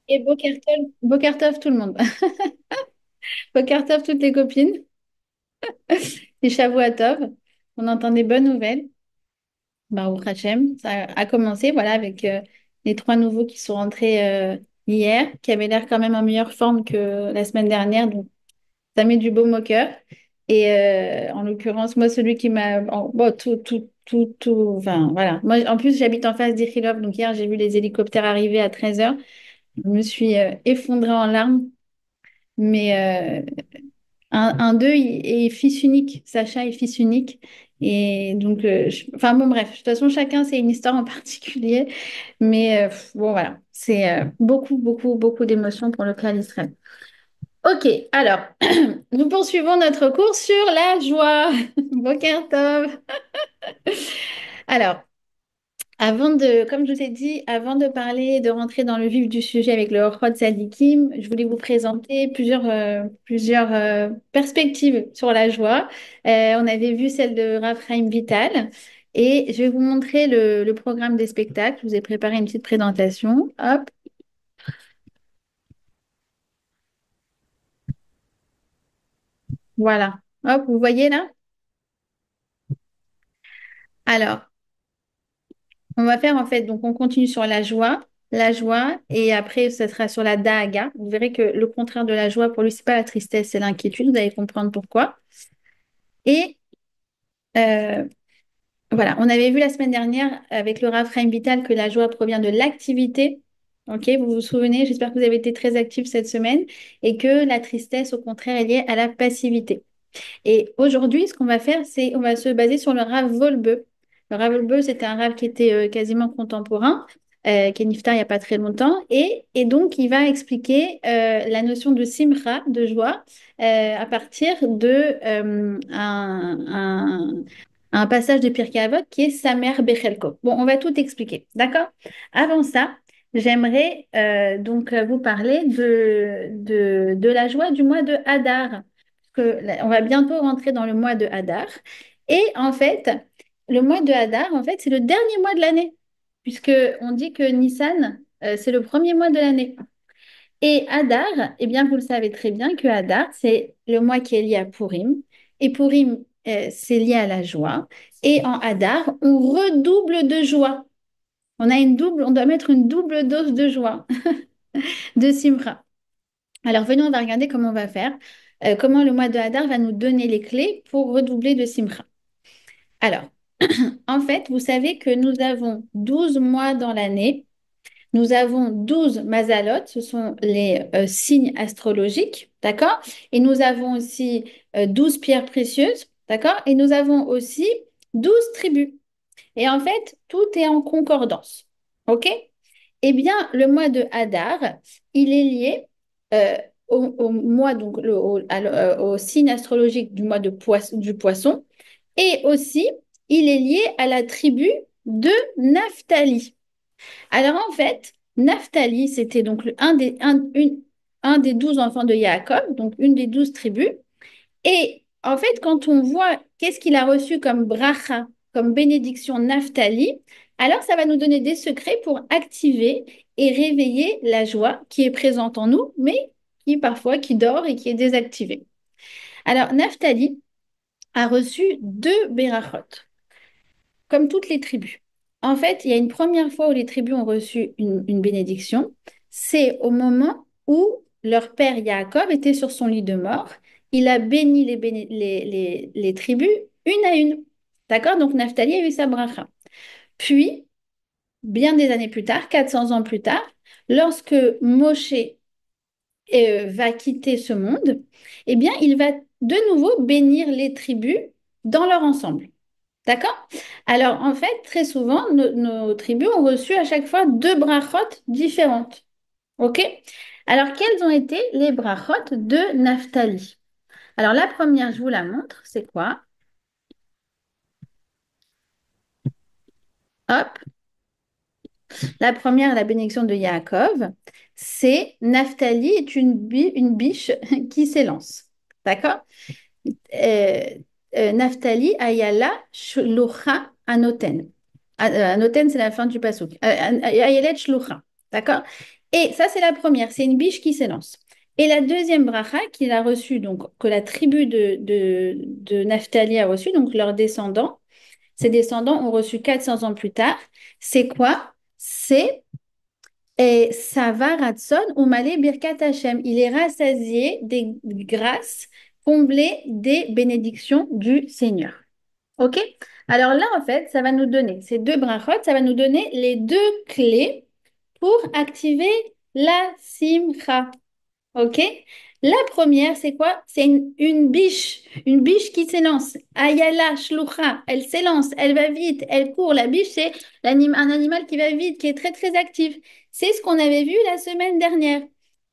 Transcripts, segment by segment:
Et Bokertov tout le monde. Bokertov toutes les copines. Et Shavuot on entend des bonnes nouvelles. Baruch Hashem, ça a commencé voilà, avec les trois nouveaux qui sont rentrés hier, qui avaient l'air quand même en meilleure forme que la semaine dernière. Donc, ça met du baume au cœur. Et en l'occurrence, moi, celui qui m'a... Bon, enfin, voilà. Moi, en plus, j'habite en face d'Ichilov. Donc, hier, j'ai vu les hélicoptères arriver à 13h. Je me suis effondrée en larmes. Mais un d'eux est fils unique. Sacha est fils unique. Et donc, enfin bon, bref, de toute façon, chacun, c'est une histoire en particulier. Mais bon, voilà, c'est beaucoup, beaucoup, beaucoup d'émotions pour le clan d'Israël. Ok, alors, nous poursuivons notre cours sur la joie. Boker Tov. Alors, comme je vous ai dit, avant de parler, de rentrer dans le vif du sujet avec le Orchot Tzadikim, je voulais vous présenter plusieurs perspectives sur la joie. On avait vu celle de Rav Chaim Vital et je vais vous montrer le programme des spectacles. Je vous ai préparé une petite présentation. Hop, voilà. Hop, vous voyez là? Alors, on va faire en fait, donc on continue sur la joie, et après ce sera sur la dahaga. Vous verrez que le contraire de la joie, pour lui, c'est pas la tristesse, c'est l'inquiétude. Vous allez comprendre pourquoi. Et euh, voilà, on avait vu la semaine dernière avec le Rav Chaim Vital que la joie provient de l'activité. Ok, vous vous souvenez, j'espère que vous avez été très actifs cette semaine et que la tristesse, au contraire, est liée à la passivité. Et aujourd'hui, ce qu'on va faire, c'est on va se baser sur le Rav Volbe. Le Rav Volbe, c'était un Rav qui était quasiment contemporain, qui est niftar il n'y a pas très longtemps. Et donc, il va expliquer la notion de simra, de joie, à partir de un passage de Pirkei Avot qui est Samer Bechelko. Bon, on va tout expliquer, d'accord? Avant ça, j'aimerais donc vous parler de la joie du mois de Hadar on va bientôt rentrer dans le mois de Hadar. Et en fait, le mois de Hadar, en fait, c'est le dernier mois de l'année, puisque on dit que Nissan, c'est le premier mois de l'année. Et Hadar, eh bien, vous le savez très bien que Hadar, c'est le mois qui est lié à Purim. Et Purim, c'est lié à la joie. Et en Hadar, on redouble de joie. On doit mettre une double dose de joie, de Simra. Alors, venons, on va regarder comment on va faire, comment le mois de Hadar va nous donner les clés pour redoubler de Simcha. Alors, en fait, vous savez que nous avons 12 mois dans l'année. Nous avons 12 mazalot, ce sont les signes astrologiques, d'accord? Et nous avons aussi 12 pierres précieuses, d'accord? Et nous avons aussi 12 tribus. Et en fait, tout est en concordance, ok? Eh bien, le mois de Hadar, il est lié euh, au mois, donc au signe astrologique du mois du poisson, et aussi, il est lié à la tribu de Naphtali. Alors en fait, Naphtali, c'était donc un des 12 enfants de Yaakov, donc une des 12 tribus. Et en fait, quand on voit qu'est-ce qu'il a reçu comme bracha, comme bénédiction Naphtali, alors ça va nous donner des secrets pour activer et réveiller la joie qui est présente en nous, mais qui dort et qui est désactivée. Alors, Naphtali a reçu deux berachot, comme toutes les tribus. En fait, il y a une première fois où les tribus ont reçu une bénédiction, c'est au moment où leur père Yaakov était sur son lit de mort. Il a béni les tribus une à une. D'accord? Donc Naphtali a eu sa bracha. Puis, bien des années plus tard, 400 ans plus tard, lorsque Moshe va quitter ce monde, eh bien, il va de nouveau bénir les tribus dans leur ensemble. D'accord? Alors, en fait, très souvent, nos tribus ont reçu à chaque fois deux brachot différentes. OK? Alors, quelles ont été les brachot de Naphtali? Alors, la première, je vous la montre, c'est quoi? Hop, la première, la bénédiction de Yaakov, c'est Naphtali est une biche qui s'élance. D'accord? Euh, Naphtali ayala shlucha anoten. Anoten, c'est la fin du pasuk. Ayelet shlucha. D'accord? Et ça, c'est la première, c'est une biche qui s'élance. Et la deuxième bracha qu'il a reçue, donc que la tribu de Naphtali a reçue, donc leurs descendants, ses descendants ont reçu 400 ans plus tard, c'est quoi? C'est Sava Ratson ou Malé Birkat Hashem. Il est rassasié des grâces, comblé des bénédictions du Seigneur. OK? Alors là, en fait, ça va nous donner, ces deux brachot, ça va nous donner les deux clés pour activer la simcha. OK? La première, c'est quoi? C'est une biche qui s'élance. Ayala, shlucha, elle s'élance, elle va vite, elle court. La biche, c'est un animal qui va vite, qui est très, très actif. C'est ce qu'on avait vu la semaine dernière.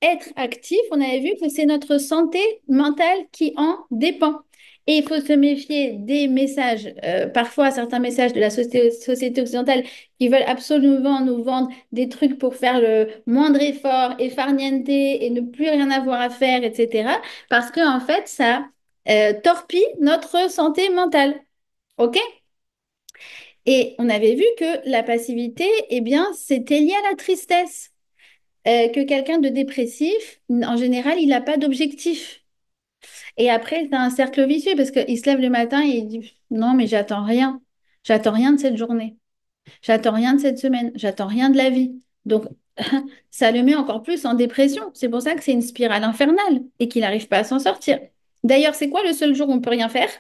Être actif, on avait vu que c'est notre santé mentale qui en dépend. Et il faut se méfier des messages, parfois certains messages de la société occidentale qui veulent absolument nous vendre des trucs pour faire le moindre effort, farniente et ne plus rien avoir à faire, etc. Parce que en fait, ça torpille notre santé mentale. OK? Et on avait vu que la passivité, eh bien, c'était lié à la tristesse. Que quelqu'un de dépressif, en général, il n'a pas d'objectif. Et après, c'est un cercle vicieux parce qu'il se lève le matin et il dit, non, mais j'attends rien. J'attends rien de cette journée. J'attends rien de cette semaine, j'attends rien de la vie. Donc, ça le met encore plus en dépression. C'est pour ça que c'est une spirale infernale et qu'il n'arrive pas à s'en sortir. D'ailleurs, c'est quoi le seul jour où on peut rien faire?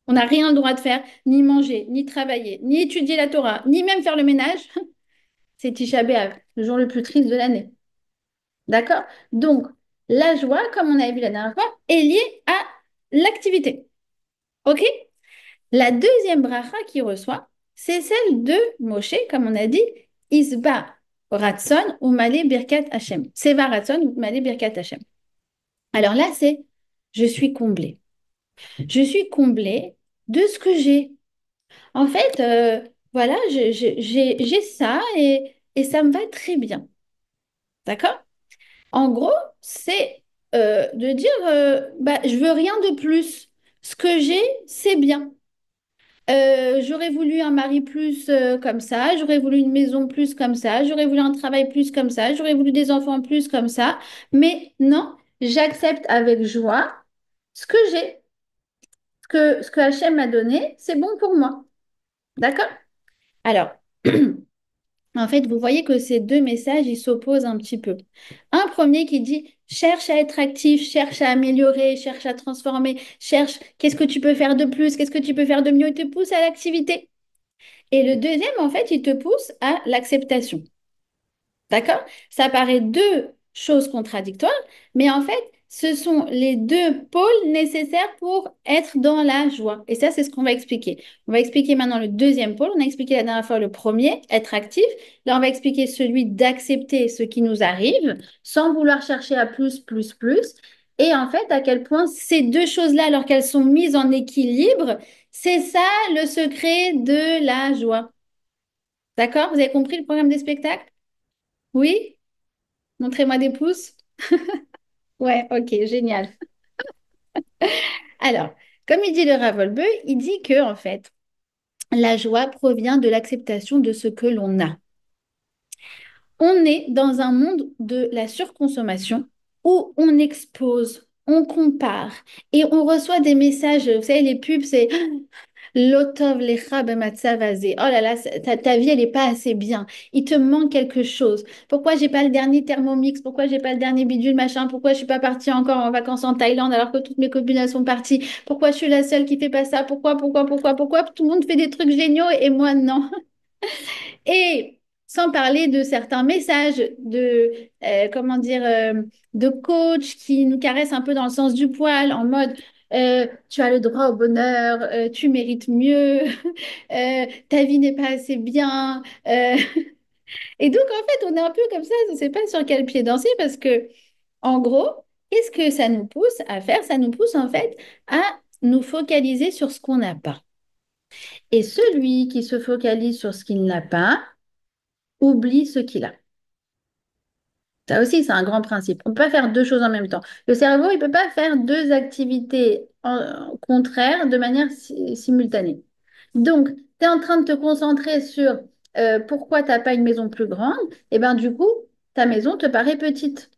On n'a rien le droit de faire, ni manger, ni travailler, ni étudier la Torah, ni même faire le ménage. C'est Tisha B'Av, le jour le plus triste de l'année. D'accord? Donc, la joie, comme on avait vu la dernière fois, est liée à l'activité. OK? La deuxième bracha qu'il reçoit, c'est celle de Moshe, comme on a dit, Isba Ratson ou Malé Birkat Hashem. Seva Ratson ou Malé Birkat Hashem. Alors là, c'est je suis comblée. Je suis comblée de ce que j'ai. En fait, voilà, j'ai ça et ça me va très bien. D'accord? En gros, c'est de dire bah, je veux rien de plus. Ce que j'ai, c'est bien. J'aurais voulu un mari plus comme ça, j'aurais voulu une maison plus comme ça, j'aurais voulu un travail plus comme ça, j'aurais voulu des enfants plus comme ça. Mais non, j'accepte avec joie ce que j'ai, ce que Hachem m'a donné, c'est bon pour moi. D'accord? Alors, en fait, vous voyez que ces deux messages, ils s'opposent un petit peu. Un premier qui dit, cherche à être actif, cherche à améliorer, cherche à transformer, cherche qu'est-ce que tu peux faire de plus, qu'est-ce que tu peux faire de mieux, il te pousse à l'activité. Et le deuxième, en fait, il te pousse à l'acceptation. D'accord? Ça paraît deux choses contradictoires, mais en fait, ce sont les deux pôles nécessaires pour être dans la joie. Et ça, c'est ce qu'on va expliquer. On va expliquer maintenant le deuxième pôle. On a expliqué la dernière fois le premier, être actif. Là, on va expliquer celui d'accepter ce qui nous arrive sans vouloir chercher à plus, plus, plus. Et en fait, à quel point ces deux choses-là, alors qu'elles sont mises en équilibre, c'est ça le secret de la joie. D'accord? Vous avez compris le programme des spectacles? Oui? Montrez-moi des pouces. Ouais, ok, génial. Alors, comme il dit le Rav Wolbe, il dit que, en fait, la joie provient de l'acceptation de ce que l'on a. On est dans un monde de la surconsommation où on expose, on compare et on reçoit des messages. Vous savez, les pubs, c'est Lotov lecha b'matzav hazé. Oh là là, ta vie, elle n'est pas assez bien. Il te manque quelque chose. Pourquoi j'ai pas le dernier Thermomix? Pourquoi j'ai pas le dernier bidule machin? Pourquoi je suis pas partie encore en vacances en Thaïlande alors que toutes mes copines elles sont parties? Pourquoi je suis la seule qui fait pas ça? Pourquoi? Tout le monde fait des trucs géniaux et moi non. Et sans parler de certains messages de, comment dire, de coach qui nous caressent un peu dans le sens du poil, en mode tu as le droit au bonheur, tu mérites mieux, ta vie n'est pas assez bien. Et donc, en fait, on est un peu comme ça, on ne sait pas sur quel pied danser parce que, en gros, qu'est-ce que ça nous pousse à faire? Ça nous pousse en fait à nous focaliser sur ce qu'on n'a pas. Et celui qui se focalise sur ce qu'il n'a pas, oublie ce qu'il a. Ça aussi, c'est un grand principe. On ne peut pas faire deux choses en même temps. Le cerveau, il ne peut pas faire deux activités contraires de manière simultanée. Donc, tu es en train de te concentrer sur pourquoi tu n'as pas une maison plus grande. Et bien, du coup, ta maison te paraît petite.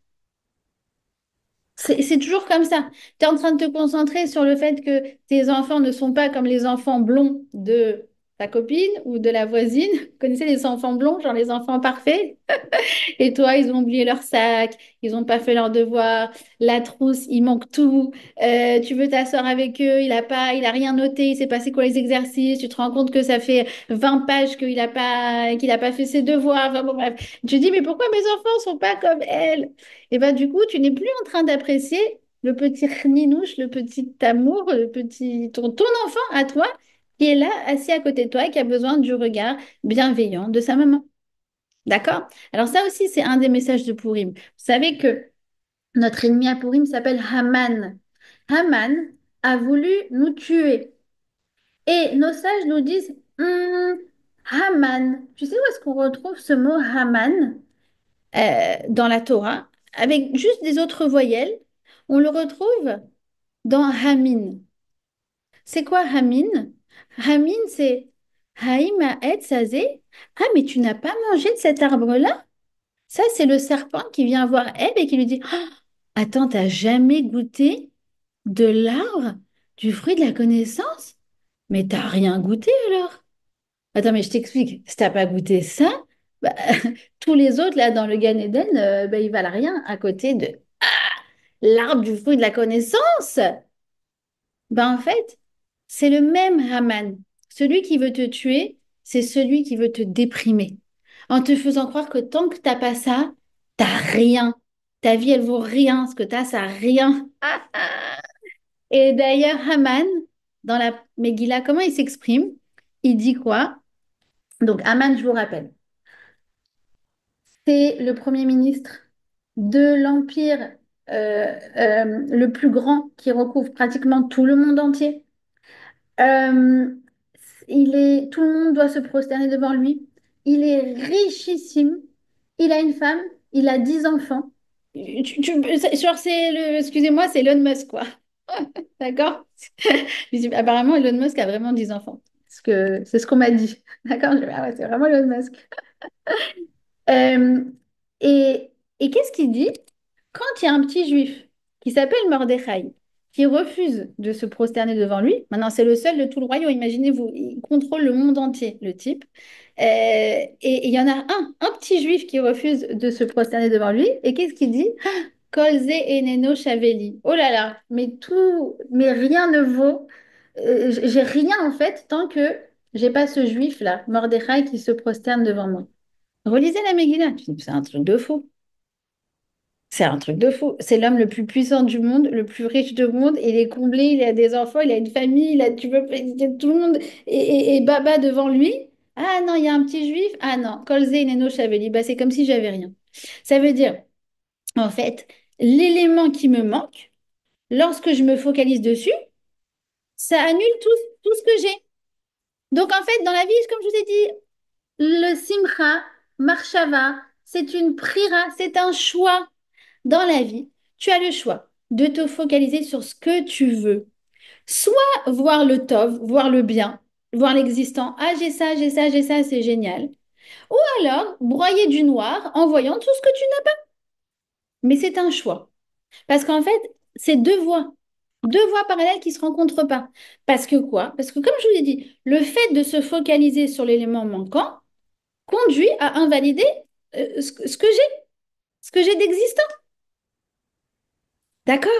C'est toujours comme ça. Tu es en train de te concentrer sur le fait que tes enfants ne sont pas comme les enfants blonds de ta copine ou de la voisine. Vous connaissez les enfants blonds, genre les enfants parfaits? Et toi, ils ont oublié leur sac, ils n'ont pas fait leurs devoirs, la trousse, il manque tout. Tu veux t'asseoir avec eux, il a rien noté, il s'est passé quoi les exercices, tu te rends compte que ça fait 20 pages qu'il a pas fait ses devoirs. Enfin, bon, bref. Tu te dis, mais pourquoi mes enfants sont pas comme elle? Et ben du coup, tu n'es plus en train d'apprécier le petit ninouche, le petit amour, ton enfant à toi qui est là, assis à côté de toi et qui a besoin du regard bienveillant de sa maman. D'accord? Alors ça aussi, c'est un des messages de Purim. Vous savez que notre ennemi à Purim s'appelle Haman. Haman a voulu nous tuer. Et nos sages nous disent, Haman, tu sais où est-ce qu'on retrouve ce mot Haman dans la Torah? Avec juste des autres voyelles, on le retrouve dans Hamin. C'est quoi Hamin? Hamin, c'est Haïma et Sazé. Ah, mais tu n'as pas mangé de cet arbre-là? Ça, c'est le serpent qui vient voir Ève et qui lui dit, ah, attends, t'as jamais goûté de l'arbre, du fruit de la connaissance? Mais t'as rien goûté alors? Attends, mais je t'explique. Si t'as pas goûté ça, bah, tous les autres là dans le Gan Eden, bah, ils valent rien à côté de l'arbre du fruit de la connaissance. Ben, en fait, c'est le même Haman. Celui qui veut te tuer, c'est celui qui veut te déprimer. En te faisant croire que tant que t'as pas ça, t'as rien. Ta vie, elle vaut rien. Ce que t'as, ça a rien. Et d'ailleurs, Haman, dans la Megillah, comment il s'exprime? Il dit quoi? Donc, Haman, je vous rappelle, c'est le premier ministre de l'empire le plus grand qui recouvre pratiquement tout le monde entier. Euh, tout le monde doit se prosterner devant lui. Il est richissime. Il a une femme. Il a 10 enfants. Genre, excusez-moi, c'est Elon Musk, quoi. D'accord? Apparemment, Elon Musk a vraiment 10 enfants. C'est ce qu'on m'a dit. D'accord? Ah ouais, c'est vraiment Elon Musk. Euh, et et qu'est-ce qu'il dit? Quand il y a un petit juif qui s'appelle Mordechai, qui refuse de se prosterner devant lui, maintenant c'est le seul de tout le royaume, imaginez-vous, il contrôle le monde entier, le type. Et il y en a un petit juif qui refuse de se prosterner devant lui, et qu'est-ce qu'il dit? Kolze eneno shaveli. Oh là là, mais rien ne vaut. J'ai rien en fait tant que j'ai pas ce juif-là, Mordechai, qui se prosterne devant moi. Relisez la Megillah. C'est un truc de fou. C'est un truc de fou. C'est l'homme le plus puissant du monde, le plus riche du monde. Il est comblé, il a des enfants, il a une famille, tu peux féliciter tout le monde et baba devant lui. Ah non, il y a un petit juif. Ah non, Kolze Neno Chaveli. Bah, c'est comme si j'avais rien. Ça veut dire, en fait, l'élément qui me manque, lorsque je me focalise dessus, ça annule tout ce que j'ai. Donc, en fait, dans la vie, comme je vous ai dit, le simcha, marshava, c'est une prira, c'est un choix. Dans la vie, tu as le choix de te focaliser sur ce que tu veux. Soit voir le tov, voir le bien, voir l'existant. Ah, j'ai ça, j'ai ça, c'est génial. Ou alors broyer du noir en voyant tout ce que tu n'as pas. Mais c'est un choix. Parce qu'en fait, c'est deux voies parallèles qui ne se rencontrent pas. Parce que quoi? Parce que comme je vous l'ai dit, le fait de se focaliser sur l'élément manquant conduit à invalider ce que j'ai d'existant. D'accord?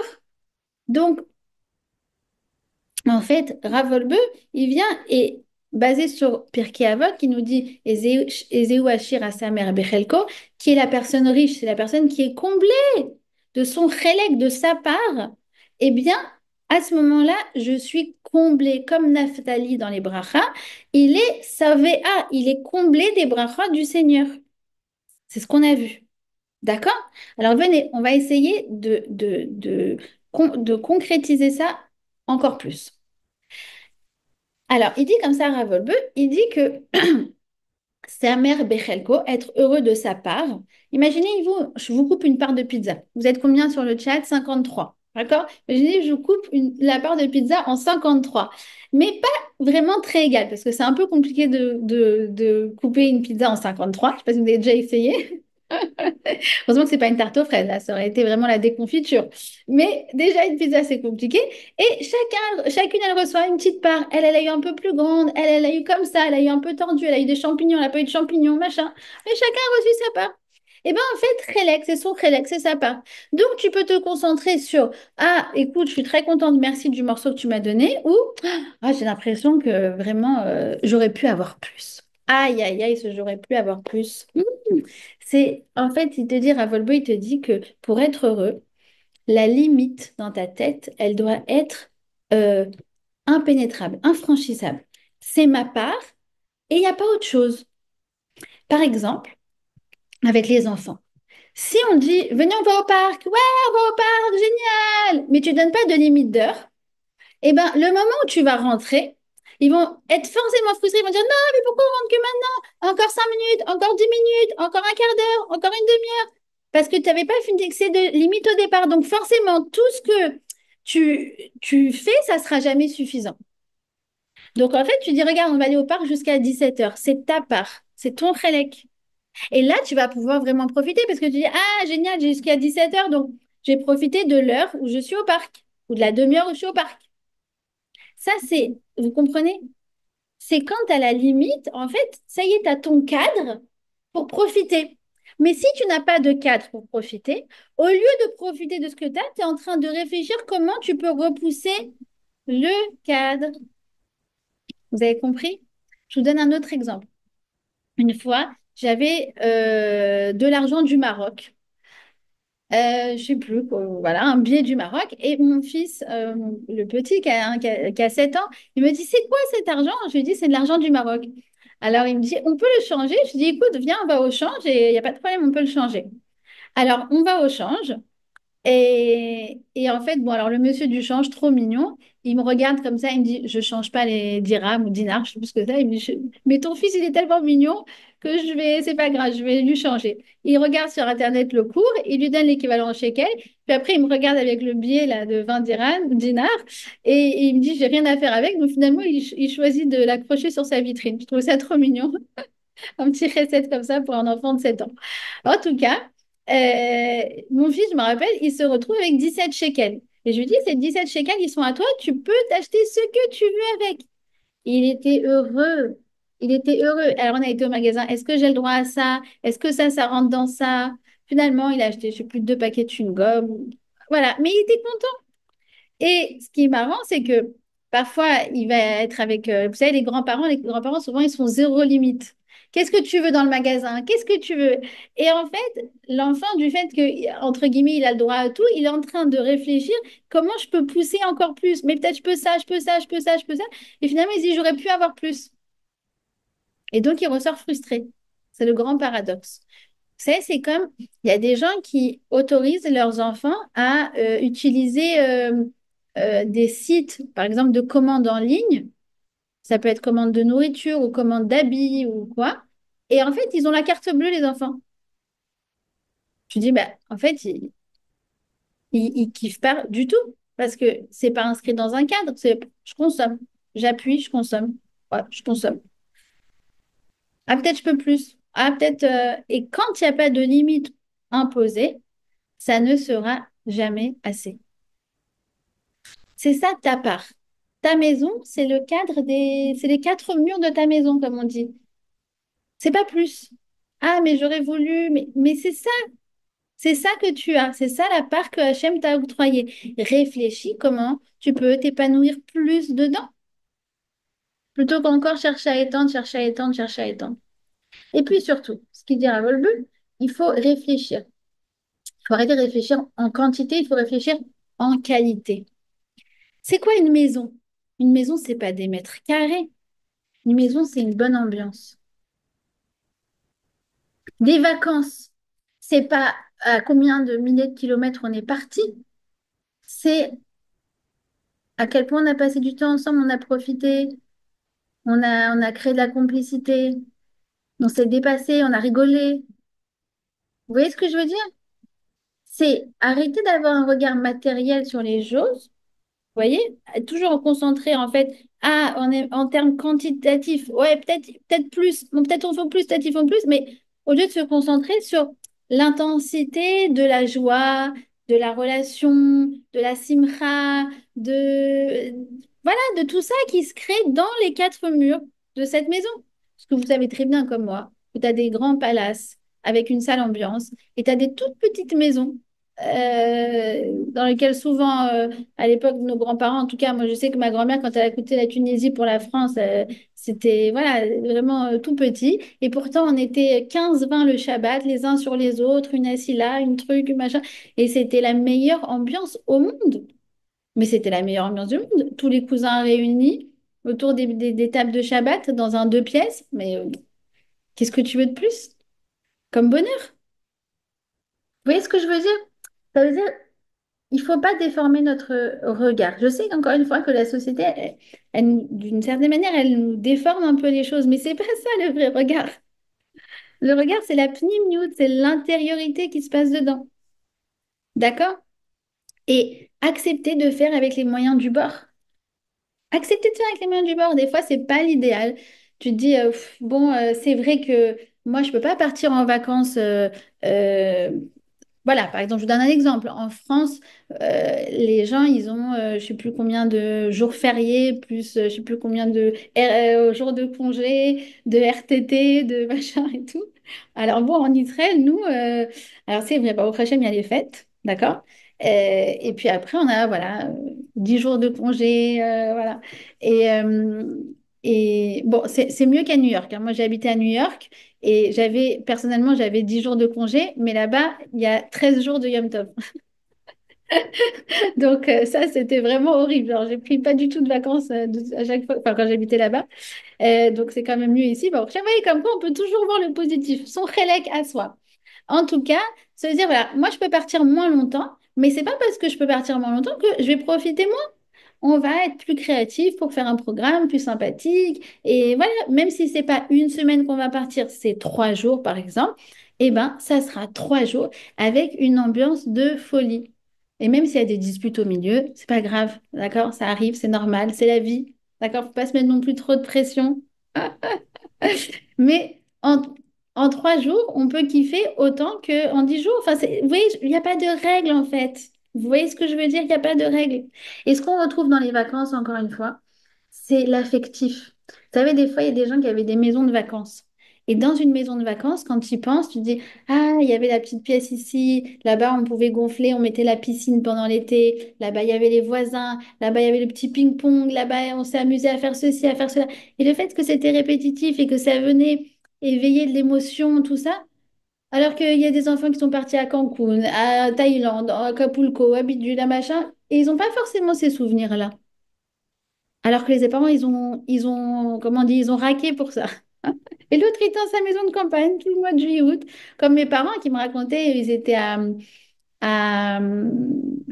Donc, en fait, Rav Wolbe, il vient et basé sur Pirkei Avot qui nous dit Ezeu Ashir à sa mère Bechelko, qui est la personne riche, c'est la personne qui est comblée de son chélek, de sa part. Eh bien, à ce moment-là, je suis comblée comme Naphtali dans les brachas. Il est savéa, il est comblé des brachas du Seigneur. C'est ce qu'on a vu. D'accord? Alors venez, on va essayer de concrétiser ça encore plus. Alors, il dit comme ça, Ravolbeu, il dit que sa mère Bechelko, être heureux de sa part. Imaginez-vous, je vous coupe une part de pizza. Vous êtes combien sur le chat? 53. D'accord? Imaginez, je vous coupe la part de pizza en 53. Mais pas vraiment très égal, parce que c'est un peu compliqué de couper une pizza en 53. Je ne sais pas si vous avez déjà essayé. Heureusement que c'est pas une tarte aux fraises, là, ça aurait été vraiment la déconfiture. Mais déjà, une pizza, c'est compliqué. Et chacune, elle reçoit une petite part. Elle a eu un peu plus grande, elle a eu comme ça, elle a eu un peu tendu, elle a eu des champignons, elle n'a pas eu de champignons, machin. Mais chacun a reçu sa part. Et bien, en fait, relax, c'est son relax, c'est sa part. Donc, tu peux te concentrer sur, ah, écoute, je suis très contente, merci du morceau que tu m'as donné, ou, ah, j'ai l'impression que vraiment, j'aurais pu avoir plus. Aïe, aïe, aïe, ce j'aurais pu avoir plus. C'est en fait, il te dit, Ravolbo, il te dit que pour être heureux, la limite dans ta tête, elle doit être euh, impénétrable, infranchissable. C'est ma part et il n'y a pas autre chose. Par exemple, avec les enfants. Si on dit, venez, on va au parc, ouais, on va au parc, génial, mais tu donnes pas de limite d'heure, eh ben, le moment où tu vas rentrer, ils vont être forcément frustrés. Ils vont dire, non, mais pourquoi on rentre que maintenant? Encore 5 minutes, encore 10 minutes, encore un quart d'heure, encore une demi-heure. Parce que tu n'avais pas fixé de limite au départ. Donc forcément, tout ce que tu fais, ça ne sera jamais suffisant. Donc en fait, tu dis, regarde, on va aller au parc jusqu'à 17 heures. C'est ta part, c'est ton khélek. Et là, tu vas pouvoir vraiment profiter parce que tu dis, ah, génial, j'ai jusqu'à 17 heures. Donc j'ai profité de l'heure où je suis au parc ou de la demi-heure où je suis au parc. Ça, vous comprenez? C'est quand à la limite, en fait, ça y est, tu as ton cadre pour profiter. Mais si tu n'as pas de cadre pour profiter, au lieu de profiter de ce que tu as, tu es en train de réfléchir comment tu peux repousser le cadre. Vous avez compris? Je vous donne un autre exemple. Une fois, j'avais de l'argent du Maroc. Je sais plus, quoi, voilà, un billet du Maroc. Et mon fils, le petit qui a 7 ans, il me dit, c'est quoi cet argent? Je lui dis, c'est de l'argent du Maroc. Alors il me dit, on peut le changer? Je lui dis, écoute, viens, on va au change et il n'y a pas de problème, on peut le changer. Alors on va au change. Et en fait, bon, alors le monsieur du change, trop mignon, il me regarde comme ça, il me dit, je change pas les dirhams ou dinars, je sais plus ce que c'est. Il me dit, mais ton fils, il est tellement mignon que c'est pas grave, je vais lui changer. Il regarde sur Internet le cours, il lui donne l'équivalent en shekel, puis après, il me regarde avec le billet là, de 20 dirhams, dinars, et il me dit, j'ai rien à faire avec. Donc finalement, il choisit de l'accrocher sur sa vitrine. Je trouve ça trop mignon. Un petit recette comme ça pour un enfant de 7 ans. En tout cas, mon fils, je me rappelle, il se retrouve avec 17 shekels. Et je lui dis, ces 17 shekels, ils sont à toi, tu peux t'acheter ce que tu veux avec. Il était heureux. Il était heureux. Alors, on a été au magasin. Est-ce que j'ai le droit à ça? Est-ce que ça rentre dans ça? Finalement, il a acheté, je sais plus, 2 paquets de chewing-gum. Voilà. Mais il était content. Et ce qui est marrant, c'est que parfois, il va être avec, vous savez, les grands-parents, souvent, ils sont zéro limite. Qu'est-ce que tu veux dans le magasin? Qu'est-ce que tu veux? Et en fait, l'enfant, du fait que, entre guillemets, il a le droit à tout, il est en train de réfléchir comment je peux pousser encore plus. Mais peut-être je peux ça, je peux ça, je peux ça, je peux ça. Et finalement, il se dit, j'aurais pu avoir plus. Et donc, il ressort frustré. C'est le grand paradoxe. Vous savez, c'est comme, il y a des gens qui autorisent leurs enfants à utiliser des sites, par exemple, de commandes en ligne. Ça peut être commande de nourriture ou commande d'habits ou quoi. Et en fait, ils ont la carte bleue, les enfants. Je dis, bah, en fait, ils kiffent pas du tout parce que c'est pas inscrit dans un cadre. C'est, je consomme, j'appuie, je consomme. Ouais, je consomme. Ah, peut-être je peux plus. Ah, peut-être. Et quand il n'y a pas de limite imposée, ça ne sera jamais assez. C'est ça ta part. Ta maison, c'est le cadre c'est les 4 murs de ta maison, comme on dit. C'est pas plus. Ah, mais j'aurais voulu, mais c'est ça que tu as. C'est ça la part que Hachem t'a octroyée. Réfléchis comment tu peux t'épanouir plus dedans, plutôt qu'encore chercher à étendre, chercher à étendre, chercher à étendre. Et puis surtout, ce qu'il dit à Volbu, il faut réfléchir. Il faut arrêter de réfléchir en quantité, il faut réfléchir en qualité. C'est quoi une maison? Une maison, c'est pas des mètres carrés. Une maison, c'est une bonne ambiance. Des vacances, c'est pas à combien de milliers de kilomètres on est parti, c'est à quel point on a passé du temps ensemble, on a profité, on a créé de la complicité, on s'est dépassé, on a rigolé. Vous voyez ce que je veux dire? C'est arrêter d'avoir un regard matériel sur les choses, vous voyez? Toujours concentré en fait, ah, on est en termes quantitatifs, ouais, peut-être plus, bon, peut-être on fait plus, peut-être ils font plus, mais au lieu de se concentrer sur l'intensité de la joie, de la relation, de la simcha, de, voilà, de tout ça qui se crée dans les quatre murs de cette maison. Parce que vous savez très bien comme moi, que tu as des grands palaces avec une sale ambiance et tu as des toutes petites maisons dans lesquelles souvent, à l'époque de nos grands-parents, en tout cas, moi je sais que ma grand-mère, quand elle a quitté la Tunisie pour la France, c'était voilà, vraiment tout petit. Et pourtant, on était 15-20 le Shabbat, les uns sur les autres, une assise là, une truc, une machin. Et c'était la meilleure ambiance au monde. Mais c'était la meilleure ambiance du monde. Tous les cousins réunis autour des tables de Shabbat dans un deux pièces. Mais qu'est-ce que tu veux de plus comme bonheur? Vous voyez ce que je veux dire? Ça veut dire, il faut pas déformer notre regard. Je sais qu'encore une fois que la société, d'une certaine manière, elle nous déforme un peu les choses, mais c'est pas ça le vrai regard. Le regard, c'est la pnimiout, c'est l'intériorité qui se passe dedans. D'accord? Et accepter de faire avec les moyens du bord. Accepter de faire avec les moyens du bord, des fois, c'est pas l'idéal. Tu te dis, bon, c'est vrai que moi, je peux pas partir en vacances. Euh, Voilà, par exemple, je vous donne un exemple. En France, les gens, ils ont, je sais plus combien de jours fériés, plus je sais plus combien de jours de congé, de RTT, de machin et tout. Alors bon, en Israël, nous, alors c'est vrai, bah, au Hachem, il y a les fêtes, d'accord? Et puis après, on a, voilà, 10 jours de congé, voilà. Et, euh, et bon, c'est mieux qu'à New York, hein. Moi, j'ai habité à New York. Et personnellement, j'avais 10 jours de congé, mais là-bas, il y a 13 jours de Yom Tov. Donc, ça, c'était vraiment horrible. Alors, j'ai pris pas du tout de vacances à chaque fois, enfin, quand j'habitais là-bas. Donc, c'est quand même mieux ici. Bon, vous voyez, comme quoi, on peut toujours voir le positif, son chélek à soi. En tout cas, se dire, voilà, moi, je peux partir moins longtemps, mais c'est pas parce que je peux partir moins longtemps que je vais profiter moins. On va être plus créatif pour faire un programme plus sympathique. Et voilà, même si c'est pas une semaine qu'on va partir, c'est 3 jours par exemple, eh ben, ça sera 3 jours avec une ambiance de folie. Et même s'il y a des disputes au milieu, c'est pas grave, d'accord? Ça arrive, c'est normal, c'est la vie, d'accord? Faut pas se mettre non plus trop de pression. Mais en 3 jours, on peut kiffer autant qu'en 10 jours. Enfin, vous voyez, il n'y a pas de règle en fait. Vous voyez ce que je veux dire? Il n'y a pas de règle. Et ce qu'on retrouve dans les vacances, encore une fois, c'est l'affectif. Vous savez, des fois, il y a des gens qui avaient des maisons de vacances. Et dans une maison de vacances, quand tu y penses, tu te dis, ah, il y avait la petite pièce ici, là-bas, on pouvait gonfler, on mettait la piscine pendant l'été, là-bas, il y avait les voisins, là-bas, il y avait le petit ping-pong, là-bas, on s'est amusé à faire ceci, à faire cela. Et le fait que c'était répétitif et que ça venait éveiller de l'émotion, tout ça, alors qu'il y a des enfants qui sont partis à Cancun, à Thaïlande, à Acapulco, à Bidule, à machin, et ils n'ont pas forcément ces souvenirs-là. Alors que les parents, comment on dit, ils ont raqué pour ça. Et l'autre, il était dans sa maison de campagne tout le mois de juillet, août. Comme mes parents qui me racontaient, ils étaient à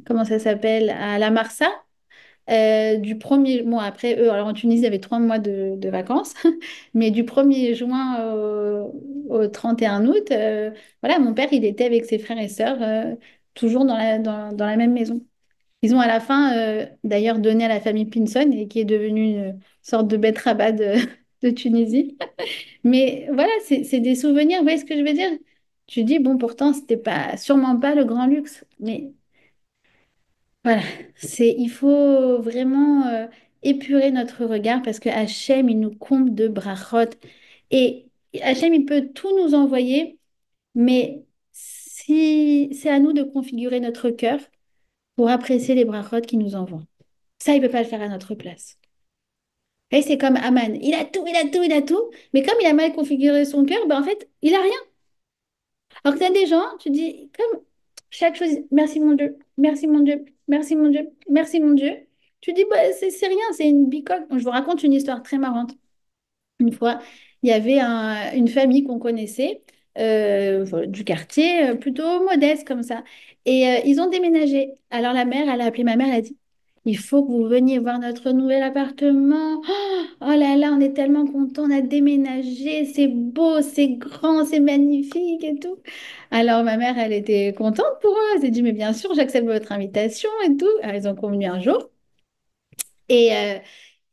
comment ça s'appelle, à la Marsa. Du 1er mois après eux, alors en Tunisie, il y avait 3 mois de vacances, mais du 1er juin au 31 août, voilà, mon père, il était avec ses frères et sœurs, toujours dans la même maison. Ils ont à la fin, d'ailleurs, donné à la famille Pinson, et qui est devenue une sorte de bête rabat de Tunisie. Mais voilà, c'est des souvenirs, vous voyez ce que je veux dire? Tu dis, bon, pourtant, c'était pas, sûrement pas le grand luxe, mais voilà, il faut vraiment épurer notre regard parce que Hachem, il nous comble de brachot. Et Hachem, il peut tout nous envoyer, mais si c'est à nous de configurer notre cœur pour apprécier les brachot qu'il nous envoie. Ça, il ne peut pas le faire à notre place. Et c'est comme Aman. Il a tout, il a tout, il a tout, mais comme il a mal configuré son cœur, ben en fait, il a rien. Alors que tu as des gens, tu dis, comme chaque chose, merci mon Dieu, merci mon Dieu, merci mon Dieu, merci mon Dieu. Tu dis, bah, c'est rien, c'est une bicoque. Je vous raconte une histoire très marrante. Une fois, il y avait une famille qu'on connaissait, voilà, du quartier, plutôt modeste comme ça. Et ils ont déménagé. Alors la mère, elle a appelé ma mère, elle a dit, il faut que vous veniez voir notre nouvel appartement. Oh là là, on est tellement contents, on a déménagé, c'est beau, c'est grand, c'est magnifique et tout. Alors ma mère, elle était contente pour eux. Elle s'est dit, mais bien sûr, j'accepte votre invitation et tout. Alors, ils ont convenu un jour. Et, euh,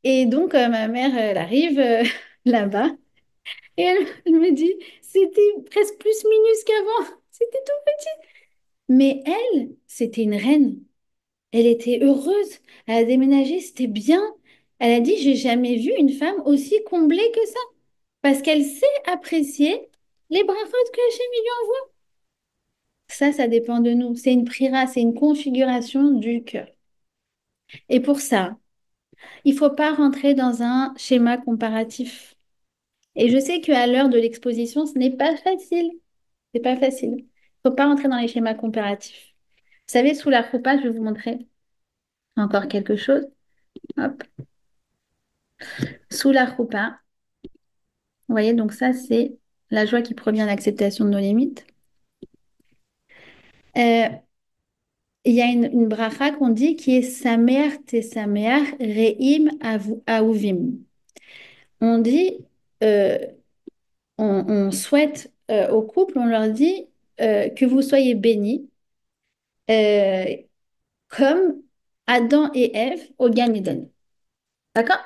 et donc, ma mère, elle arrive là-bas. Et elle me dit, c'était presque plus minus qu'avant. C'était tout petit. Mais elle, c'était une reine. Elle était heureuse. Elle a déménagé, c'était bien. Elle a dit, j'ai jamais vu une femme aussi comblée que ça. Parce qu'elle sait apprécier les brachot que Hachem lui envoie. Ça dépend de nous. C'est une prira, c'est une configuration du cœur. Et pour ça, il faut pas rentrer dans un schéma comparatif. Et je sais qu'à l'heure de l'exposition, ce n'est pas facile. C'est pas facile. Il faut pas rentrer dans les schémas comparatifs. Vous savez, sous la choupa, je vais vous montrer encore quelque chose. Hop. Sous la choupa, vous voyez, donc ça, c'est la joie qui provient de l'acceptation de nos limites. Euh, il y a une bracha qu'on dit qui est Samer te Samer Re'im Ahuvim. On dit, euh, on souhaite au couple, on leur dit que vous soyez bénis euh, comme Adam et Ève au Gan Eden. D'accord?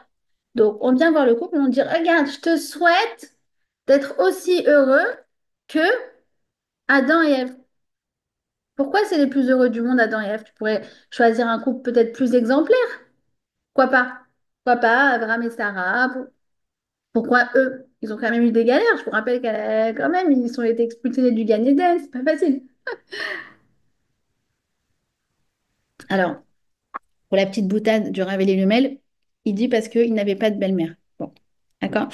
Donc, on vient voir le couple et on dit, regarde, je te souhaite d'être aussi heureux que Adam et Ève. Pourquoi c'est les plus heureux du monde, Adam et Ève? Tu pourrais choisir un couple peut-être plus exemplaire. Pourquoi pas? Pourquoi pas Abraham et Sarah? Pourquoi eux? Ils ont quand même eu des galères. Je vous rappelle quand même, ils ont été expulsés du Gan Eden. C'est pas facile. Alors, pour la petite boutade du Rav et Lumel, il dit parce qu'il n'avait pas de belle-mère. Bon, d'accord?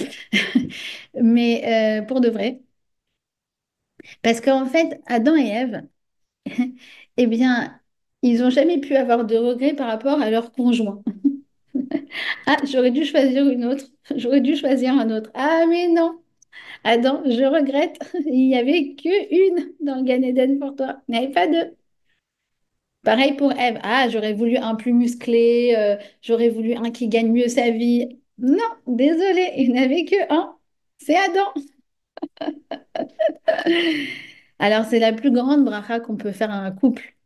Mais pour de vrai, parce qu'en fait, Adam et Ève, eh bien, ils n'ont jamais pu avoir de regrets par rapport à leur conjoint. Ah, j'aurais dû choisir une autre. J'aurais dû choisir un autre. Ah, mais non. Adam, je regrette. Il n'y avait qu'une dans le Gan Eden pour toi. Il n'y avait pas deux. Pareil pour Ève. Ah, j'aurais voulu un plus musclé. J'aurais voulu un qui gagne mieux sa vie. Non, désolé, il n'y en avait que un. C'est Adam. Alors, c'est la plus grande bracha qu'on peut faire à un couple.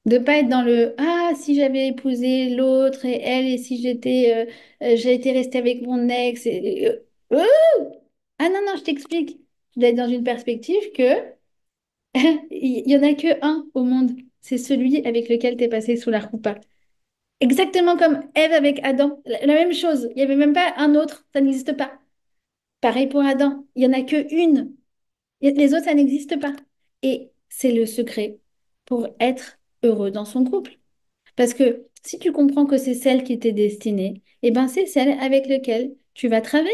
De pas être dans le ah, si j'avais épousé l'autre et elle, et si j'ai été restée avec mon ex. Ah non, non, je t'explique. Tu dois être dans une perspective que il y en a que un au monde. C'est celui avec lequel tu es passé sous la roupa. Exactement comme Ève avec Adam. La même chose. Il n'y avait même pas un autre. Ça n'existe pas. Pareil pour Adam. Il n'y en a que une. Les autres, ça n'existe pas. Et c'est le secret pour être heureux dans son couple. Parce que si tu comprends que c'est celle qui t'est destinée, eh ben c'est celle avec laquelle tu vas travailler,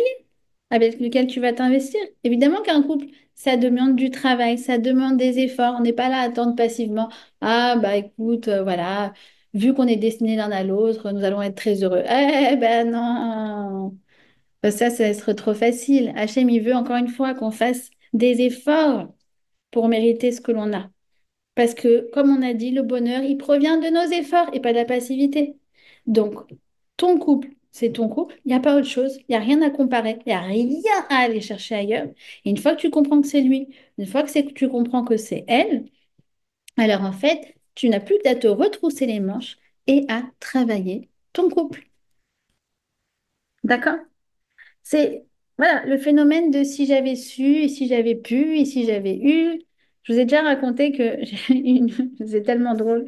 avec laquelle tu vas t'investir. Évidemment qu'un couple, ça demande du travail, ça demande des efforts. On n'est pas là à attendre passivement. Ah bah écoute, voilà, vu qu'on est destinés l'un à l'autre, nous allons être très heureux. Eh ben non, ça serait trop facile. Hachem, il veut encore une fois qu'on fasse des efforts pour mériter ce que l'on a. Parce que, comme on a dit, le bonheur, il provient de nos efforts et pas de la passivité. Donc, ton couple, c'est ton couple. Il n'y a pas autre chose. Il n'y a rien à comparer. Il n'y a rien à aller chercher ailleurs. Et une fois que tu comprends que c'est lui, une fois que tu comprends que c'est elle, alors en fait, tu n'as plus qu'à te retrousser les manches et à travailler ton couple. D'accord? C'est voilà le phénomène de si j'avais su, et si j'avais pu, et si j'avais eu. Je vous ai déjà raconté que j'ai une, c'est tellement drôle,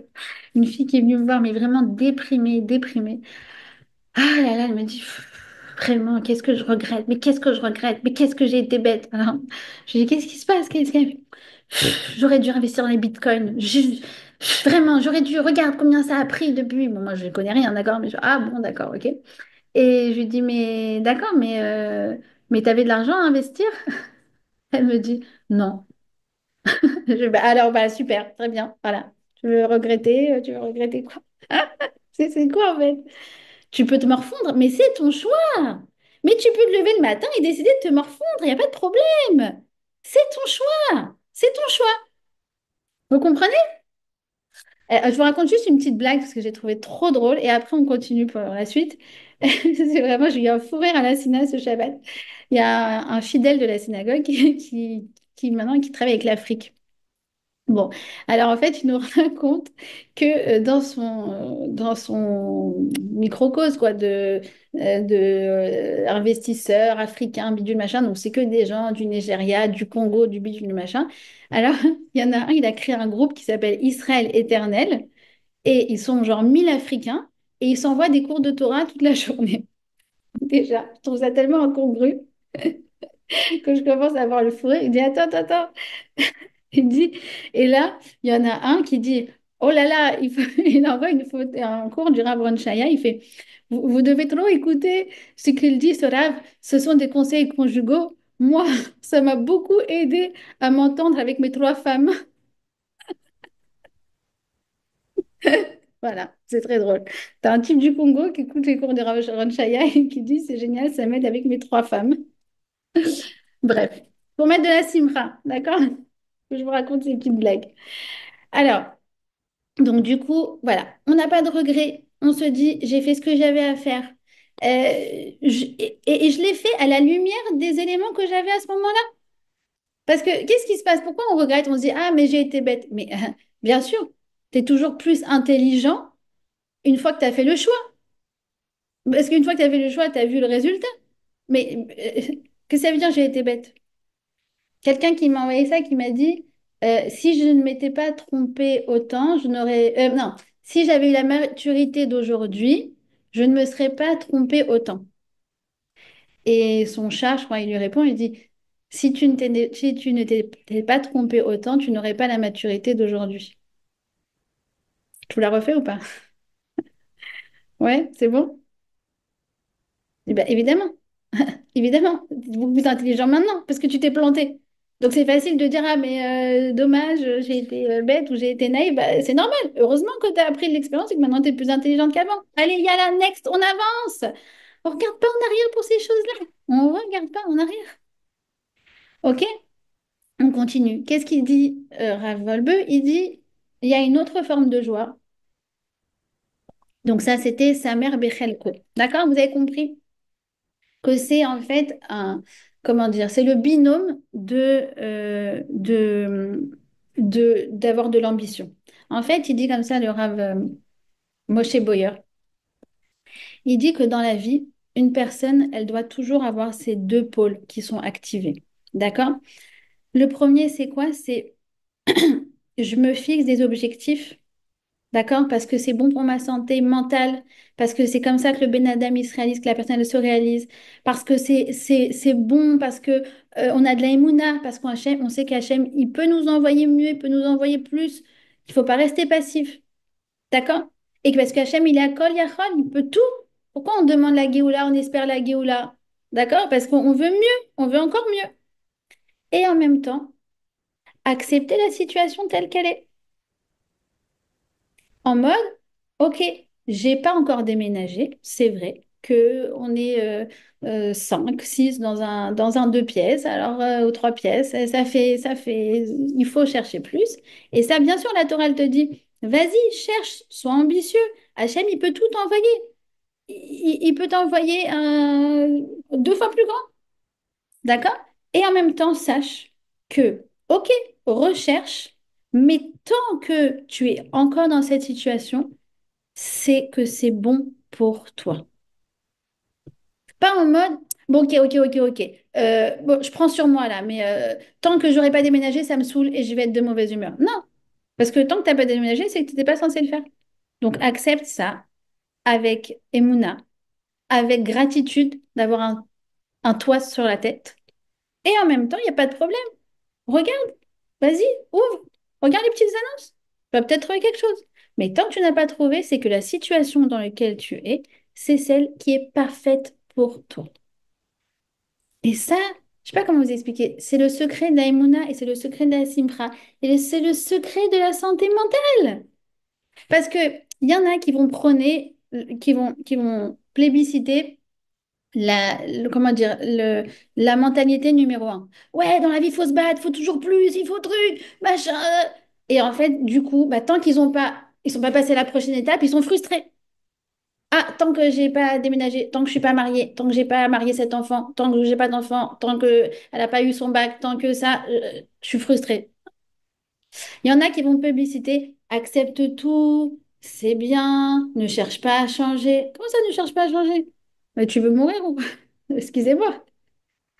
une fille qui est venue me voir, mais vraiment déprimée, déprimée. Ah là là, elle me dit vraiment, qu'est-ce que je regrette, mais qu'est-ce que je regrette, mais qu'est-ce que j'ai été bête. Alors, je lui dis, qu'est-ce qui se passe? J'aurais dû investir dans les bitcoins. Vraiment, j'aurais dû, regarde combien ça a pris depuis. Bon, moi, je ne connais rien, d'accord, ah bon, d'accord, ok. Et je lui dis, mais d'accord, mais t'avais de l'argent à investir? Elle me dit, non. Bah, alors, bah, super, très bien, voilà. Tu veux regretter quoi? C'est quoi en fait? Tu peux te morfondre, mais c'est ton choix. Mais tu peux te lever le matin et décider de te morfondre, il n'y a pas de problème. C'est ton choix. C'est ton choix. Vous comprenez? Je vous raconte juste une petite blague parce que j'ai trouvé trop drôle et après on continue pour la suite. C'est vraiment, j'ai eu un fou rire à la synagogue ce Shabbat. Il y a un fidèle de la synagogue qui maintenant qui travaille avec l'Afrique. Bon, alors en fait, il nous raconte que dans son microcosme quoi, de investisseurs africains, bidule machin, donc c'est que des gens du Nigeria, du Congo, du bidule machin. Alors, il y en a un, il a créé un groupe qui s'appelle Israël Éternel, et ils sont genre 1000 Africains, et ils s'envoient des cours de Torah toute la journée. Déjà, je trouve ça tellement incongru que je commence à avoir le fou rire. Il dit, attends, attends, attends. Il dit, et là, il y en a un qui dit, oh là là, il envoie un cours du Rav Ron Shaya, il fait, vous devez trop écouter ce qu'il dit, ce Rav, ce sont des conseils conjugaux. Moi, ça m'a beaucoup aidé à m'entendre avec mes trois femmes. Voilà, c'est très drôle. T'as un type du Congo qui écoute les cours de Rav Ron Shaya et qui dit, c'est génial, ça m'aide avec mes trois femmes. Bref, pour mettre de la simra, d'accord? Que je vous raconte ces petites blagues. Alors, donc, du coup, voilà, on n'a pas de regret. On se dit, j'ai fait ce que j'avais à faire. Et je l'ai fait à la lumière des éléments que j'avais à ce moment-là. Parce que qu'est-ce qui se passe? Pourquoi on regrette? On se dit, ah, mais j'ai été bête. Mais bien sûr, tu es toujours plus intelligent une fois que tu as fait le choix. Parce qu'une fois que tu as fait le choix, tu as vu le résultat. Mais que ça veut dire j'ai été bête? Quelqu'un qui m'a envoyé ça, qui m'a dit, si je ne m'étais pas trompée autant, je n'aurais... non, si j'avais eu la maturité d'aujourd'hui, je ne me serais pas trompée autant. Et son chat, je crois, il lui répond, il dit, si tu ne t'es pas trompé autant, tu n'aurais pas la maturité d'aujourd'hui. Tu la refais ou pas? Ouais, c'est bon? Eh ben, évidemment. Évidemment, beaucoup plus intelligent maintenant parce que tu t'es planté. Donc c'est facile de dire ah mais dommage, j'ai été bête ou j'ai été naïve. Bah, c'est normal. Heureusement que tu as appris de l'expérience et que maintenant tu es plus intelligente qu'avant. Allez, il y a la next, on avance. On regarde pas en arrière pour ces choses-là. On regarde pas en arrière. Ok, on continue. Qu'est-ce qu'il dit Rav Wolbe? Il dit il y a une autre forme de joie. Donc ça c'était sa mère Bechelko. D'accord, vous avez compris? Que c'est en fait un, comment dire, c'est le binôme d'avoir de l'ambition. En fait, il dit comme ça, le Rav Moshe Boyer, il dit que dans la vie, une personne, elle doit toujours avoir ces deux pôles qui sont activés. D'accord? Le premier, c'est quoi? C'est je me fixe des objectifs. D'accord? Parce que c'est bon pour ma santé mentale, parce que c'est comme ça que le Ben Adam il se réalise, que la personne elle se réalise, parce que c'est bon, parce que on a de la émouna, parce on sait qu'Hachem, il peut nous envoyer mieux, il peut nous envoyer plus. Il faut pas rester passif. D'accord? Et que parce qu'Hachem, il est à Kol Yachol, il peut tout. Pourquoi on demande la Géoula, on espère la Géoula? D'accord? Parce qu'on veut mieux, on veut encore mieux. Et en même temps, accepter la situation telle qu'elle est. En mode, ok, j'ai pas encore déménagé, c'est vrai que on est 5, 6 dans un deux pièces, alors ou trois pièces, il faut chercher plus. Et ça, bien sûr, la Torah, elle te dit, vas-y, cherche, sois ambitieux. Hachem, il peut tout t'envoyer. Il peut t'envoyer deux fois plus grand, d'accord? Et en même temps, sache que, ok, recherche, mais tant que tu es encore dans cette situation, c'est que c'est bon pour toi. Pas en mode, bon, ok, ok, ok, ok. Bon, je prends sur moi là, mais tant que j'aurais pas déménagé, ça me saoule et je vais être de mauvaise humeur. Non, parce que tant que t'as pas déménagé, c'est que tu n'étais pas censé le faire. Donc accepte ça avec Emouna, avec gratitude d'avoir un toit sur la tête. Et en même temps, il n'y a pas de problème. Regarde, vas-y, ouvre, regarde les petites annonces. Tu vas peut-être trouver quelque chose. Mais tant que tu n'as pas trouvé, c'est que la situation dans laquelle tu es, c'est celle qui est parfaite pour toi. Et ça, je sais pas comment vous expliquer, c'est le secret de la Emouna et c'est le secret de la Simcha. Et c'est le secret de la santé mentale. Parce que il y en a qui vont prôner, qui vont plébisciter comment dire, la mentalité numéro un. Ouais, dans la vie, il faut se battre, il faut toujours plus, il faut truc, machin. Et en fait, du coup, bah, tant ils sont pas passés à la prochaine étape, ils sont frustrés. Ah, tant que j'ai pas déménagé, tant que je suis pas mariée, tant que j'ai pas marié cet enfant, tant que j'ai pas d'enfant, tant que elle a pas eu son bac, tant que ça, je suis frustrée. Il y en a qui vont publicité, accepte tout, c'est bien, ne cherche pas à changer. Comment ça, ne cherche pas à changer? Mais tu veux mourir ou quoi? Excusez-moi.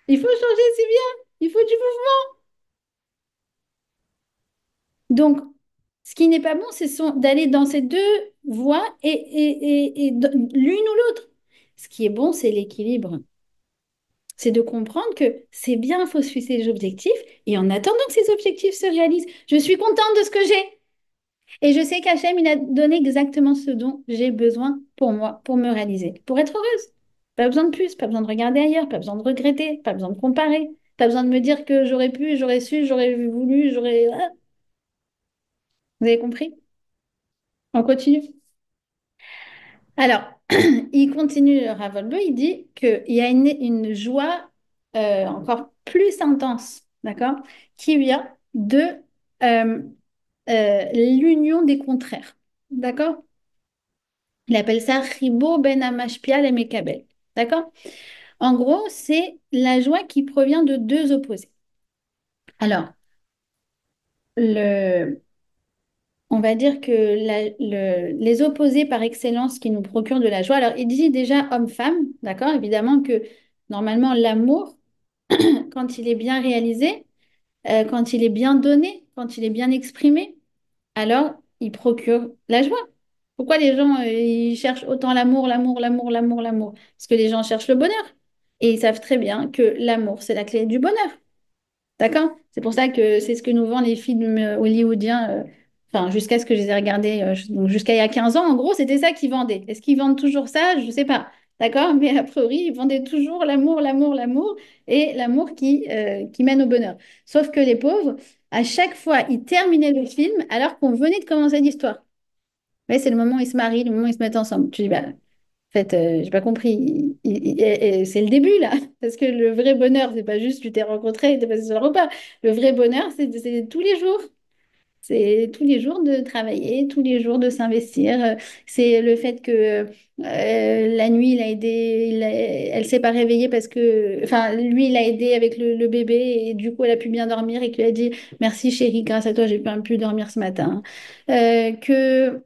Il faut changer, c'est bien. Il faut du mouvement. Donc, ce qui n'est pas bon, d'aller dans ces deux voies et l'une ou l'autre. Ce qui est bon, c'est l'équilibre. C'est de comprendre que c'est bien, il faut se fixer des objectifs et en attendant que ces objectifs se réalisent, je suis contente de ce que j'ai. Et je sais qu'Hachem, il a donné exactement ce dont j'ai besoin pour moi, pour me réaliser, pour être heureuse. Pas besoin de plus, pas besoin de regarder ailleurs, pas besoin de regretter, pas besoin de comparer, pas besoin de me dire que j'aurais pu, j'aurais su, j'aurais voulu, j'aurais... Ah, vous avez compris? On continue. Alors, il continue, Ravolbo, il dit qu'il y a une joie encore plus intense, d'accord, qui vient de euh, l'union des contraires, d'accord? Il appelle ça Ribo ben Amashpia et Mekabel, d'accord? En gros, c'est la joie qui provient de deux opposés. Alors, le, on va dire que les opposés par excellence qui nous procurent de la joie. Alors, il dit déjà homme-femme, d'accord? Évidemment que normalement, l'amour, quand il est bien réalisé, quand il est bien donné, quand il est bien exprimé, alors il procure la joie. Pourquoi les gens ils cherchent autant l'amour, l'amour, l'amour, l'amour, l'amour? Parce que les gens cherchent le bonheur. Et ils savent très bien que l'amour, c'est la clé du bonheur. D'accord? C'est pour ça que c'est ce que nous vendent les films hollywoodiens, enfin, jusqu'à ce que je les ai regardés, donc jusqu'à il y a 15 ans, en gros, c'était ça qu'ils vendaient. Est-ce qu'ils vendent toujours ça? Je ne sais pas. D'accord? Mais a priori, ils vendaient toujours l'amour, l'amour, l'amour, et l'amour qui mène au bonheur. Sauf que les pauvres, à chaque fois, ils terminaient le film alors qu'on venait de commencer l'histoire. Ouais, c'est le moment où ils se marient, le moment où ils se mettent ensemble. Tu dis, bah, en fait, j'ai pas compris. C'est le début, là. Parce que le vrai bonheur, c'est pas juste tu t'es rencontré et t'es passé sur le repas. Le vrai bonheur, c'est tous les jours. C'est tous les jours de travailler, tous les jours de s'investir. C'est le fait que la nuit, il a aidé, elle s'est pas réveillée parce que, enfin, lui, il a aidé avec le bébé et du coup, elle a pu bien dormir et qu'il a dit merci chérie, grâce à toi, j'ai pu dormir ce matin. Que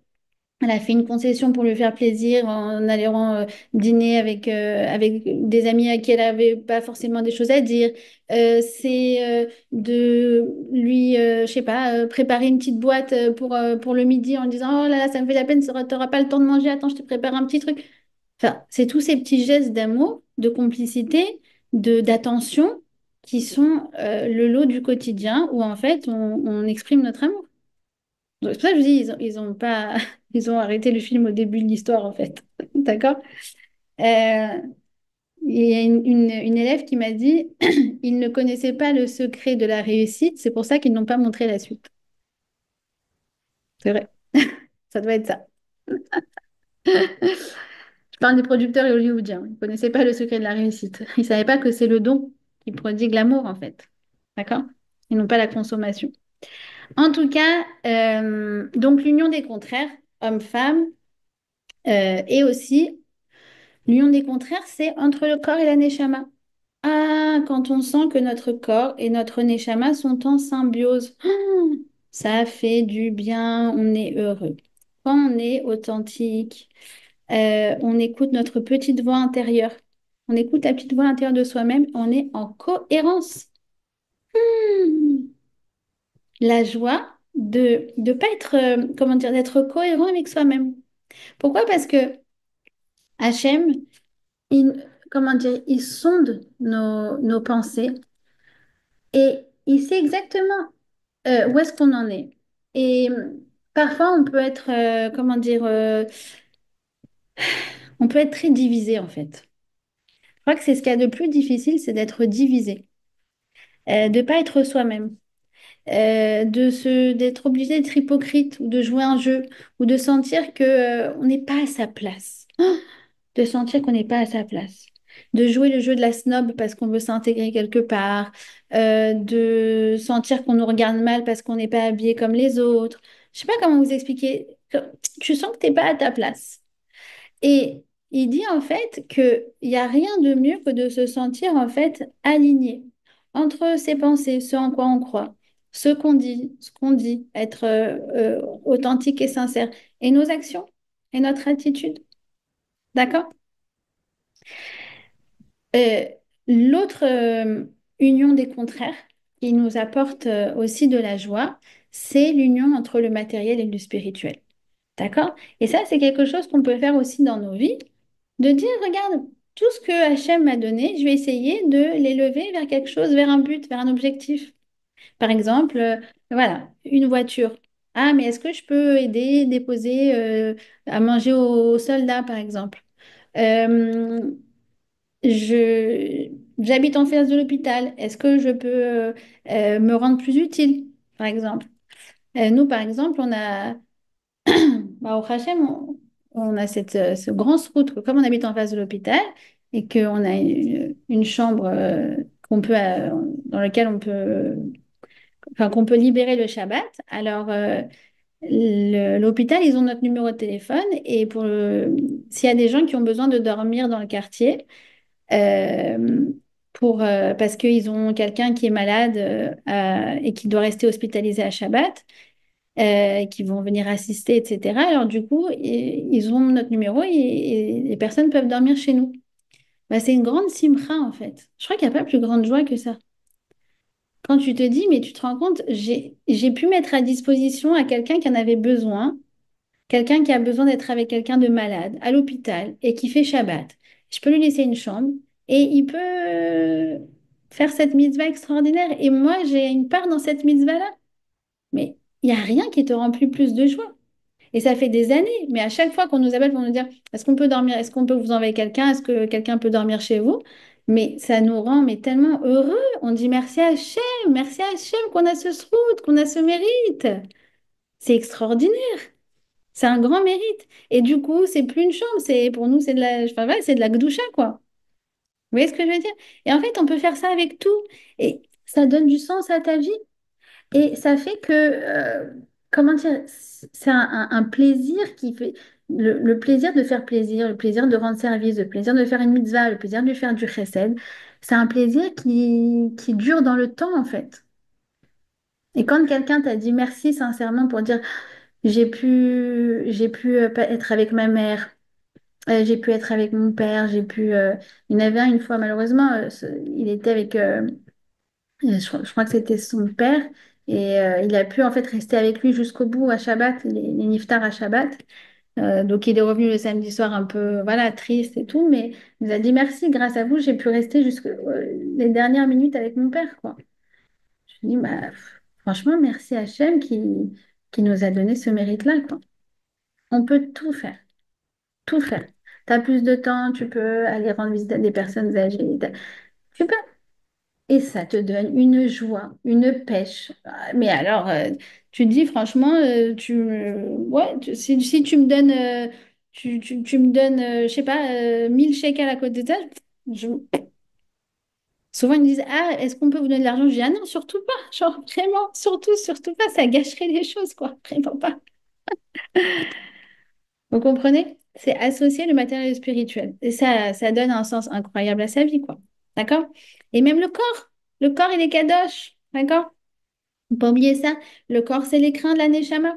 elle a fait une concession pour lui faire plaisir en allant dîner avec des amis à qui elle n'avait pas forcément des choses à dire. C'est de lui, je sais pas, préparer une petite boîte pour le midi en disant, oh là là, ça me fait la peine, tu n'auras pas le temps de manger, attends, je te prépare un petit truc. Enfin, c'est tous ces petits gestes d'amour, de complicité, d'attention qui sont le lot du quotidien où en fait on exprime notre amour. Donc, c'est pour ça que je vous dis, ils ont pas, ils ont arrêté le film au début de l'histoire, en fait. D'accord? Euh, il y a une élève qui m'a dit, ils ne connaissaient pas le secret de la réussite, c'est pour ça qu'ils n'ont pas montré la suite. C'est vrai, ça doit être ça. Je parle des producteurs hollywoodiens. Ils ne connaissaient pas le secret de la réussite. Ils ne savaient pas que c'est le don qui prodigue l'amour, en fait. D'accord? Ils n'ont pas la consommation. En tout cas, donc l'union des contraires, homme-femme, et aussi l'union des contraires, c'est entre le corps et la neshama. Ah, quand on sent que notre corps et notre neshama sont en symbiose, ça fait du bien, on est heureux. Quand on est authentique, on écoute notre petite voix intérieure. On écoute la petite voix intérieure de soi-même, on est en cohérence. Hmm. La joie de ne pas être, comment dire, d'être cohérent avec soi-même. Pourquoi? Parce que Hachem, comment dire, il sonde nos pensées et il sait exactement où est-ce qu'on en est. Et parfois, on peut être, comment dire, on peut être très divisé en fait. Je crois que c'est ce qu'il y a de plus difficile, c'est d'être divisé, de ne pas être soi-même, d'être obligé d'être hypocrite ou de jouer un jeu ou de sentir que, on n'est pas à sa place. De sentir qu'on n'est pas à sa place, de jouer le jeu de la snob parce qu'on veut s'intégrer quelque part, de sentir qu'on nous regarde mal parce qu'on n'est pas habillé comme les autres. Je sais pas comment vous expliquer. Tu sens que t'es pas à ta place. Et il dit en fait qu'il n'y a rien de mieux que de se sentir en fait aligné entre ses pensées, ce en quoi on croit, ce qu'on dit, être authentique et sincère, et nos actions et notre attitude. D'accord? Euh, l'autre union des contraires qui nous apporte aussi de la joie, c'est l'union entre le matériel et le spirituel. D'accord? Et ça, c'est quelque chose qu'on peut faire aussi dans nos vies, de dire, regarde, tout ce que Hachem m'a donné, je vais essayer de l'élever vers quelque chose, vers un but, vers un objectif. Par exemple, voilà, une voiture. Ah, mais est-ce que je peux aider, déposer à manger aux soldats, par exemple? Euh, j'habite en face de l'hôpital. Est-ce que je peux me rendre plus utile, par exemple? Nous, par exemple, on a, bah, au Hachem, on a ce grand route, comme on habite en face de l'hôpital et qu'on a une chambre qu'on peut, dans laquelle on peut, enfin, qu'on peut libérer le Shabbat. Alors, l'hôpital, ils ont notre numéro de téléphone et s'il y a des gens qui ont besoin de dormir dans le quartier, euh, parce qu'ils ont quelqu'un qui est malade et qui doit rester hospitalisé à Shabbat, qui vont venir assister, etc. Alors du coup, ils ont notre numéro et les personnes peuvent dormir chez nous. Bah, c'est une grande simcha en fait. Je crois qu'il n'y a pas plus grande joie que ça. Quand tu te dis, mais tu te rends compte, j'ai pu mettre à disposition à quelqu'un qui en avait besoin, quelqu'un qui a besoin d'être avec quelqu'un de malade à l'hôpital et qui fait Shabbat. Je peux lui laisser une chambre et il peut faire cette mitzvah extraordinaire. Et moi, j'ai une part dans cette mitzvah-là. Mais il n'y a rien qui te remplit plus de joie. Et ça fait des années, mais à chaque fois qu'on nous appelle pour nous dire, est-ce qu'on peut dormir, est-ce qu'on peut vous envoyer quelqu'un, est-ce que quelqu'un peut dormir chez vous? Mais ça nous rend mais tellement heureux. On dit merci à Hachem qu'on a ce srout, qu'on a ce mérite. C'est extraordinaire. C'est un grand mérite. Et du coup, c'est plus une chambre, c'est pour nous, c'est de la, enfin, ouais, c'est de la gdoucha, quoi. Vous voyez ce que je veux dire? Et en fait, on peut faire ça avec tout. Et ça donne du sens à ta vie. Et ça fait que, comment dire, c'est un plaisir qui fait, le plaisir de faire plaisir, le plaisir de rendre service, le plaisir de faire une mitzvah, le plaisir de faire du chesed, c'est un plaisir qui dure dans le temps, en fait. Et quand quelqu'un t'a dit merci sincèrement pour dire j'ai pu être avec ma mère, j'ai pu être avec mon père, il y en avait un une fois, malheureusement, il était avec. Je crois que c'était son père et il a pu en fait rester avec lui jusqu'au bout à Shabbat, les niftars à Shabbat. Donc il est revenu le samedi soir un peu voilà triste et tout, mais il nous a dit merci, grâce à vous, j'ai pu rester jusque les dernières minutes avec mon père, quoi. Je lui dis bah franchement merci Hachem qui nous a donné ce mérite-là, quoi. On peut tout faire, tout faire. Tu as plus de temps, tu peux aller rendre visite à des personnes âgées. Tu peux. Et ça te donne une joie, une pêche. Ah, mais alors, tu te dis franchement, ouais, si tu me donnes, tu me donnes, je sais pas, 1000 shekels à côté de ça, je- souvent ils me disent, ah, est-ce qu'on peut vous donner de l'argent? Je dis, ah non, surtout pas, genre vraiment, surtout pas, ça gâcherait les choses, quoi, vraiment pas. Vous comprenez? C'est associer le matériel et le spirituel. Et ça donne un sens incroyable à sa vie, quoi. D'accord? Et même le corps. Le corps, il est kadosh. D'accord? Faut pas oublier ça. Le corps, c'est l'écrin de la neshama.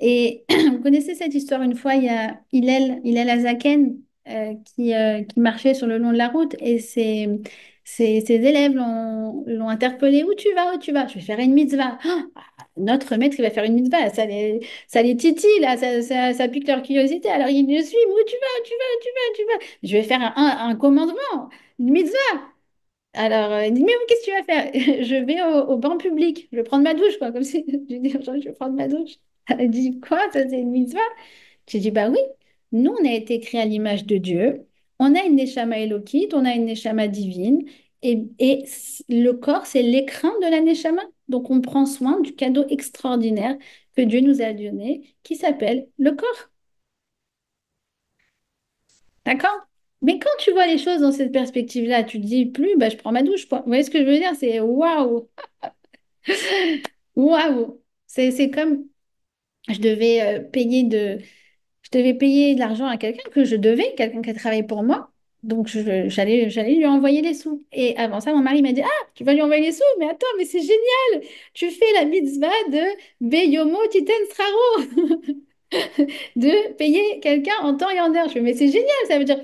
Et vous connaissez cette histoire, une fois, il y a Hillel Azaken qui marchait sur le long de la route et ses élèves l'ont interpellé. Où tu vas? Où tu vas? Je vais faire une mitzvah. Ah, notre maître, il va faire une mitzvah. Ça les titille, là, ça pique leur curiosité. Alors ils le suivent. Où tu vas? Tu vas? Tu vas? Tu vas? Je vais faire un commandement, une mitzvah. Alors, il dit, mais qu'est-ce que tu vas faire? Je vais au bain public, je vais prendre ma douche, quoi, comme si je dis, je vais prendre ma douche. Elle dit, quoi, ça c'est une mitzvah? J'ai dit, bah oui, nous, on a été créés à l'image de Dieu, on a une neshama élokite, on a une neshama divine, le corps, c'est l'écrin de la neshama. Donc, on prend soin du cadeau extraordinaire que Dieu nous a donné, qui s'appelle le corps. D'accord? Mais quand tu vois les choses dans cette perspective-là, tu te dis plus, bah, je prends ma douche, quoi. Vous voyez ce que je veux dire? C'est waouh! Waouh! C'est comme je devais je devais payer de l'argent à quelqu'un que je devais, quelqu'un qui a travaillé pour moi. Donc, j'allais lui envoyer les sous. Et avant ça, mon mari m'a dit, ah, tu vas lui envoyer les sous? Mais attends, mais c'est génial! Tu fais la mitzvah de Beyomo Titen Sraro, de payer quelqu'un en temps et en heure. Je fais, mais c'est génial, ça veut dire,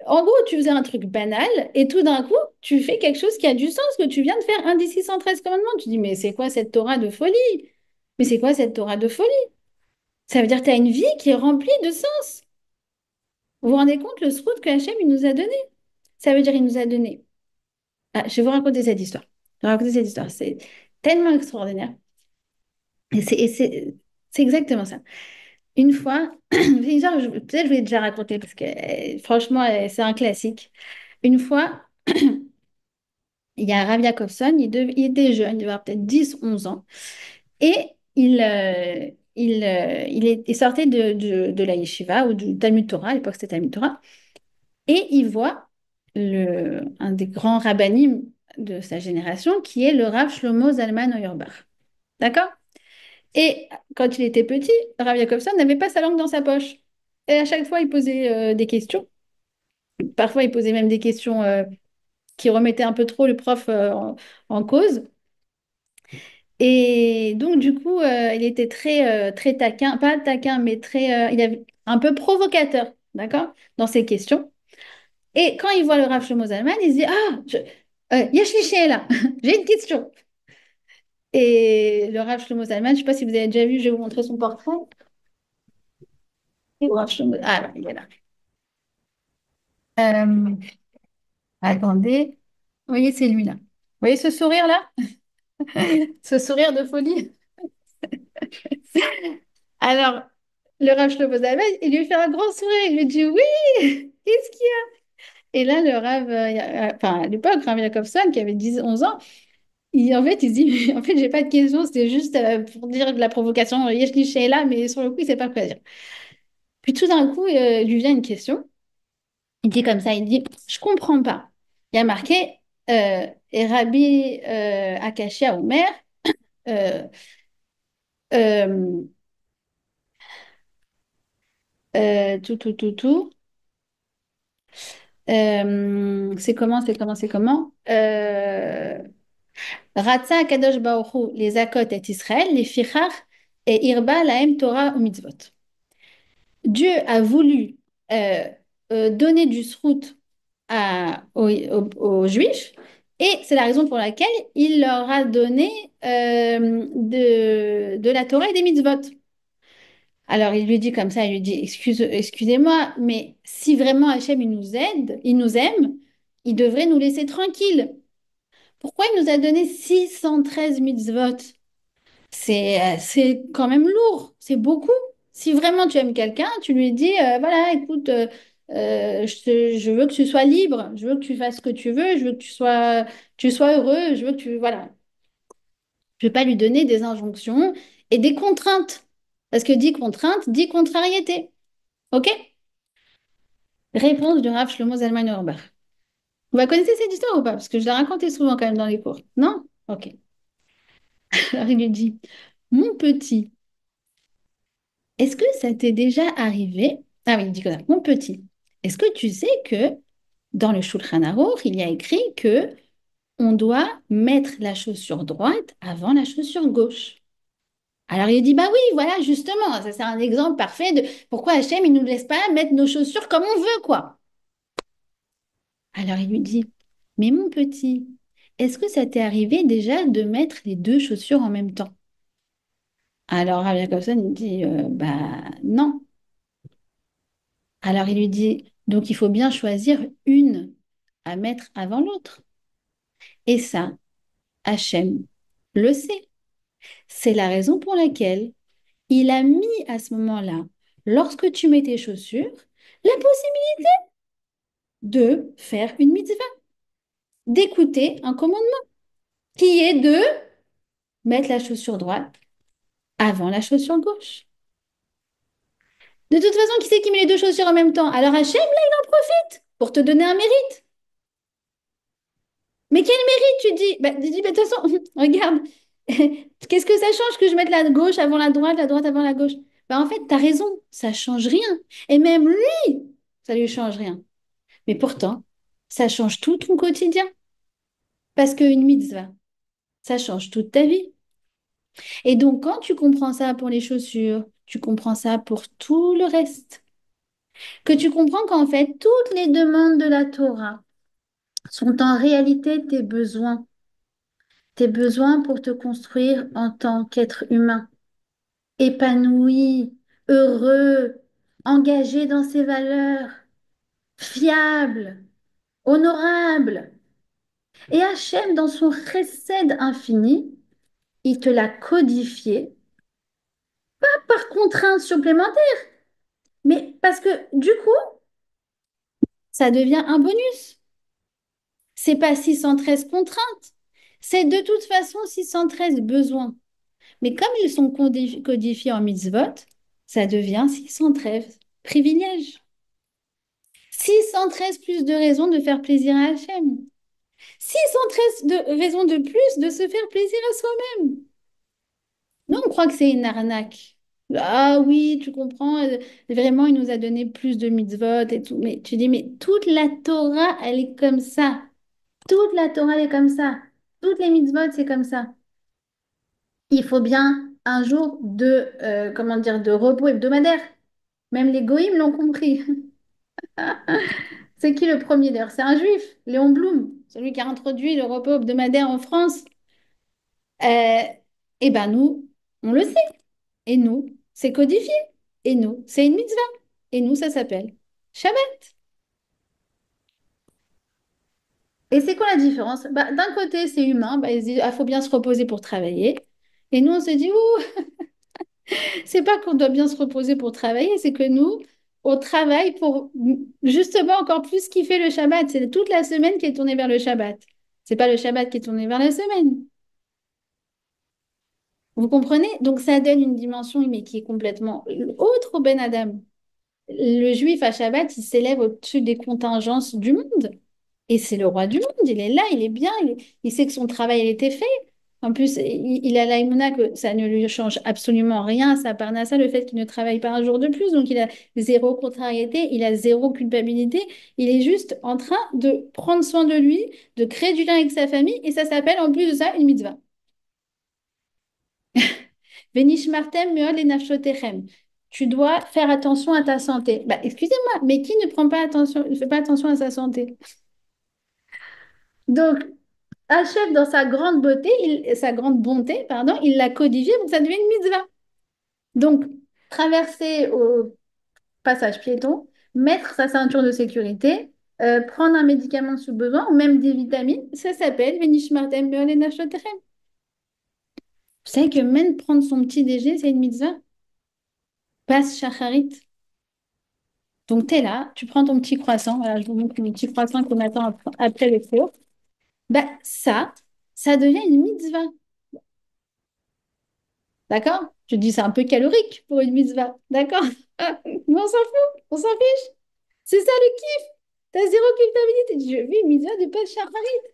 en gros, tu faisais un truc banal et tout d'un coup, tu fais quelque chose qui a du sens, que tu viens de faire un des 613 commandements. Tu dis, mais c'est quoi cette Torah de folie? Mais c'est quoi cette Torah de folie? Ça veut dire que tu as une vie qui est remplie de sens. Vous vous rendez compte le srout que Hachem il nous a donné? Ça veut dire il nous a donné. Ah, je vais vous raconter cette histoire. Je vais raconter cette histoire. C'est tellement extraordinaire. Et c'est exactement ça. Une fois, c'est une histoire, peut-être que je vais déjà raconter parce que franchement, c'est un classique. Une fois, il y a Rav Yakovson, il était jeune, il devait avoir peut-être 10 11 ans. Et il sortait de la yeshiva ou du Talmud Torah, à l'époque c'était Talmud Torah. Et il voit un des grands rabbinim de sa génération, qui est le Rav Shlomo Zalman Auerbach. D'accord? Et quand il était petit, Rav Jacobson n'avait pas sa langue dans sa poche. Et à chaque fois, il posait des questions. Parfois, il posait même des questions qui remettaient un peu trop le prof en cause. Et donc, du coup, il était très taquin, pas taquin, mais il avait un peu provocateur, d'accord, dans ses questions. Et quand il voit le Rav Shlomo Zalman, il se dit, ah, Yesh li she'ela, j'ai une question. Et le Rav Shlomo Zalman, je ne sais pas si vous avez déjà vu, je vais vous montrer son portrait. Le Rav Shlomo- Ah, là, il est là. Euh, Attendez. Vous voyez, c'est lui là. Vous voyez ce sourire là? Ce sourire de folie. Alors, le Rav Shlomo Zalman, il lui fait un grand sourire. Il lui dit, oui, qu'est-ce qu'il y a? Et là, le Rav, enfin, à l'époque, Rav Jacobson, qui avait 10 11 ans, en fait, il se dit, en fait, j'ai pas de questions, c'était juste pour dire de la provocation. Yesh li she'ela, mais sur le coup, il sait pas quoi dire. Puis tout d'un coup, il lui vient une question. Il dit comme ça, il dit, je comprends pas. Il y a marqué, et Rabbi Akashia Omer, euh, euh, tout. C'est comment? Ratza Kadosh Baruch Hu, les Akot et Israël, les Fichar et Irba Lahem Torah ou Mitzvot. Dieu a voulu euh, donner du srout aux Juifs, et c'est la raison pour laquelle il leur a donné de la Torah et des mitzvot. Alors il lui dit comme ça, il lui dit, excusez-moi, mais si vraiment Hachem il nous aide, il nous aime, il devrait nous laisser tranquilles. Pourquoi il nous a donné 613 mitzvot? C'est quand même lourd, c'est beaucoup. Si vraiment tu aimes quelqu'un, tu lui dis, voilà, écoute, je veux que tu sois libre, je veux que tu fasses ce que tu veux, je veux que tu sois heureux, je veux que tu... Voilà. Je ne vais pas lui donner des injonctions et des contraintes. Parce que dit contrainte, dit contrariété. OK? Réponse du Rav Shlomo Zalman Auerbach. Vous la connaissez cette histoire ou pas? Parce que je la racontais souvent quand même dans les cours. Non? OK. Alors il lui dit, mon petit, est-ce que ça t'est déjà arrivé? Ah oui, il dit comme ça. Mon petit, est-ce que tu sais que dans le Shulchan Aruch, il y a écrit que on doit mettre la chaussure droite avant la chaussure gauche? Alors il dit, bah oui, voilà, justement, ça c'est un exemple parfait de pourquoi Hachem, il nous laisse pas mettre nos chaussures comme on veut, quoi. Alors il lui dit, mais mon petit, est-ce que ça t'est arrivé déjà de mettre les deux chaussures en même temps? Alors Rabbi Jacobson, il dit, bah non. Alors il lui dit, donc il faut bien choisir une à mettre avant l'autre. Et ça, Hachem le sait. C'est la raison pour laquelle il a mis à ce moment-là, lorsque tu mets tes chaussures, la possibilité de faire une mitzvah, d'écouter un commandement, qui est de mettre la chaussure droite avant la chaussure gauche. De toute façon, qui c'est qui met les deux chaussures en même temps? Alors Hachem, là, il en profite pour te donner un mérite. Mais quel mérite, tu dis? Bah, tu dis, bah, de toute façon, regarde, qu'est-ce que ça change que je mette la gauche avant la droite avant la gauche? Bah, en fait, tu as raison, ça change rien. Et même lui, ça lui change rien. Mais pourtant, ça change tout ton quotidien. Parce qu'une mitzvah, ça change toute ta vie. Et donc, quand tu comprends ça pour les chaussures, tu comprends ça pour tout le reste. Que tu comprends qu'en fait, toutes les demandes de la Torah sont en réalité tes besoins pour te construire en tant qu'être humain, épanoui, heureux, engagé dans ses valeurs, fiable, honorable. Et Hachem, dans son chesed infini, il te l'a codifié, pas par contrainte supplémentaire, mais parce que du coup, ça devient un bonus. C'est pas 613 contraintes, c'est de toute façon 613 besoins. Mais comme ils sont codifiés en mitzvot, ça devient 613 privilèges. 613 plus de raisons de faire plaisir à Hachem. 613 raisons de plus de se faire plaisir à soi-même. Nous, on croit que c'est une arnaque. Ah oui, tu comprends, vraiment, il nous a donné plus de mitzvot et tout. Mais tu dis, mais toute la Torah, elle est comme ça. Toute la Torah, elle est comme ça. Toutes les mitzvot, c'est comme ça. Il faut bien un jour comment dire, de repos hebdomadaire. Même les goïms l'ont compris. C'est qui le premier d'ailleurs? C'est un juif, Léon Blum, celui qui a introduit le repos hebdomadaire en France. Euh, et ben nous, on le sait. Et nous, c'est codifié. Et nous, c'est une mitzvah. Et nous, ça s'appelle Shabbat. Et c'est quoi la différence? Bah, d'un côté, c'est humain. Bah, ils se disent, ah, faut bien se reposer pour travailler. Et nous, on se dit, ouh, c'est pas qu'on doit bien se reposer pour travailler, c'est que nous, on travaille pour justement encore plus kiffer le Shabbat. C'est toute la semaine qui est tournée vers le Shabbat. C'est pas le Shabbat qui est tourné vers la semaine. Vous comprenez? Donc ça donne une dimension, mais qui est complètement autre au Ben Adam. Le juif à Shabbat, il s'élève au-dessus des contingences du monde. Et c'est le roi du monde. Il est là, il est bien, il sait que son travail a été fait. En plus, il a l'aïmouna que ça ne lui change absolument rien à sa parnassa, le fait qu'il ne travaille pas un jour de plus. Donc, il a zéro contrariété, il a zéro culpabilité. Il est juste en train de prendre soin de lui, de créer du lien avec sa famille. Et ça s'appelle, en plus de ça, une mitzvah. Venishmartem meod et nafshotechem. Tu dois faire attention à ta santé. Bah, excusez-moi, mais qui ne prend pas attention, ne fait pas attention à sa santé? Donc, Hachem, dans sa grande beauté, sa grande bonté, pardon, il l'a codifié pour que ça devienne une mitzvah. Donc, traverser au passage piéton, mettre sa ceinture de sécurité, prendre un médicament sous besoin ou même des vitamines, ça s'appelle Venishmartem Be'olei Nafshotechem. Vous savez que même prendre son petit déjeuner, c'est une mitzvah. Passe shacharit. Donc, tu es là, tu prends ton petit croissant. Voilà, je vous montre mon petit croissant qu'on attend après les cours. Bah, ça devient une mitzvah. D'accord? Je dis c'est un peu calorique pour une mitzvah. D'accord? Mais on s'en fout, on s'en fiche. C'est ça le kiff. T'as zéro culpabilité. Je vis une mitzvah de pas shacharit.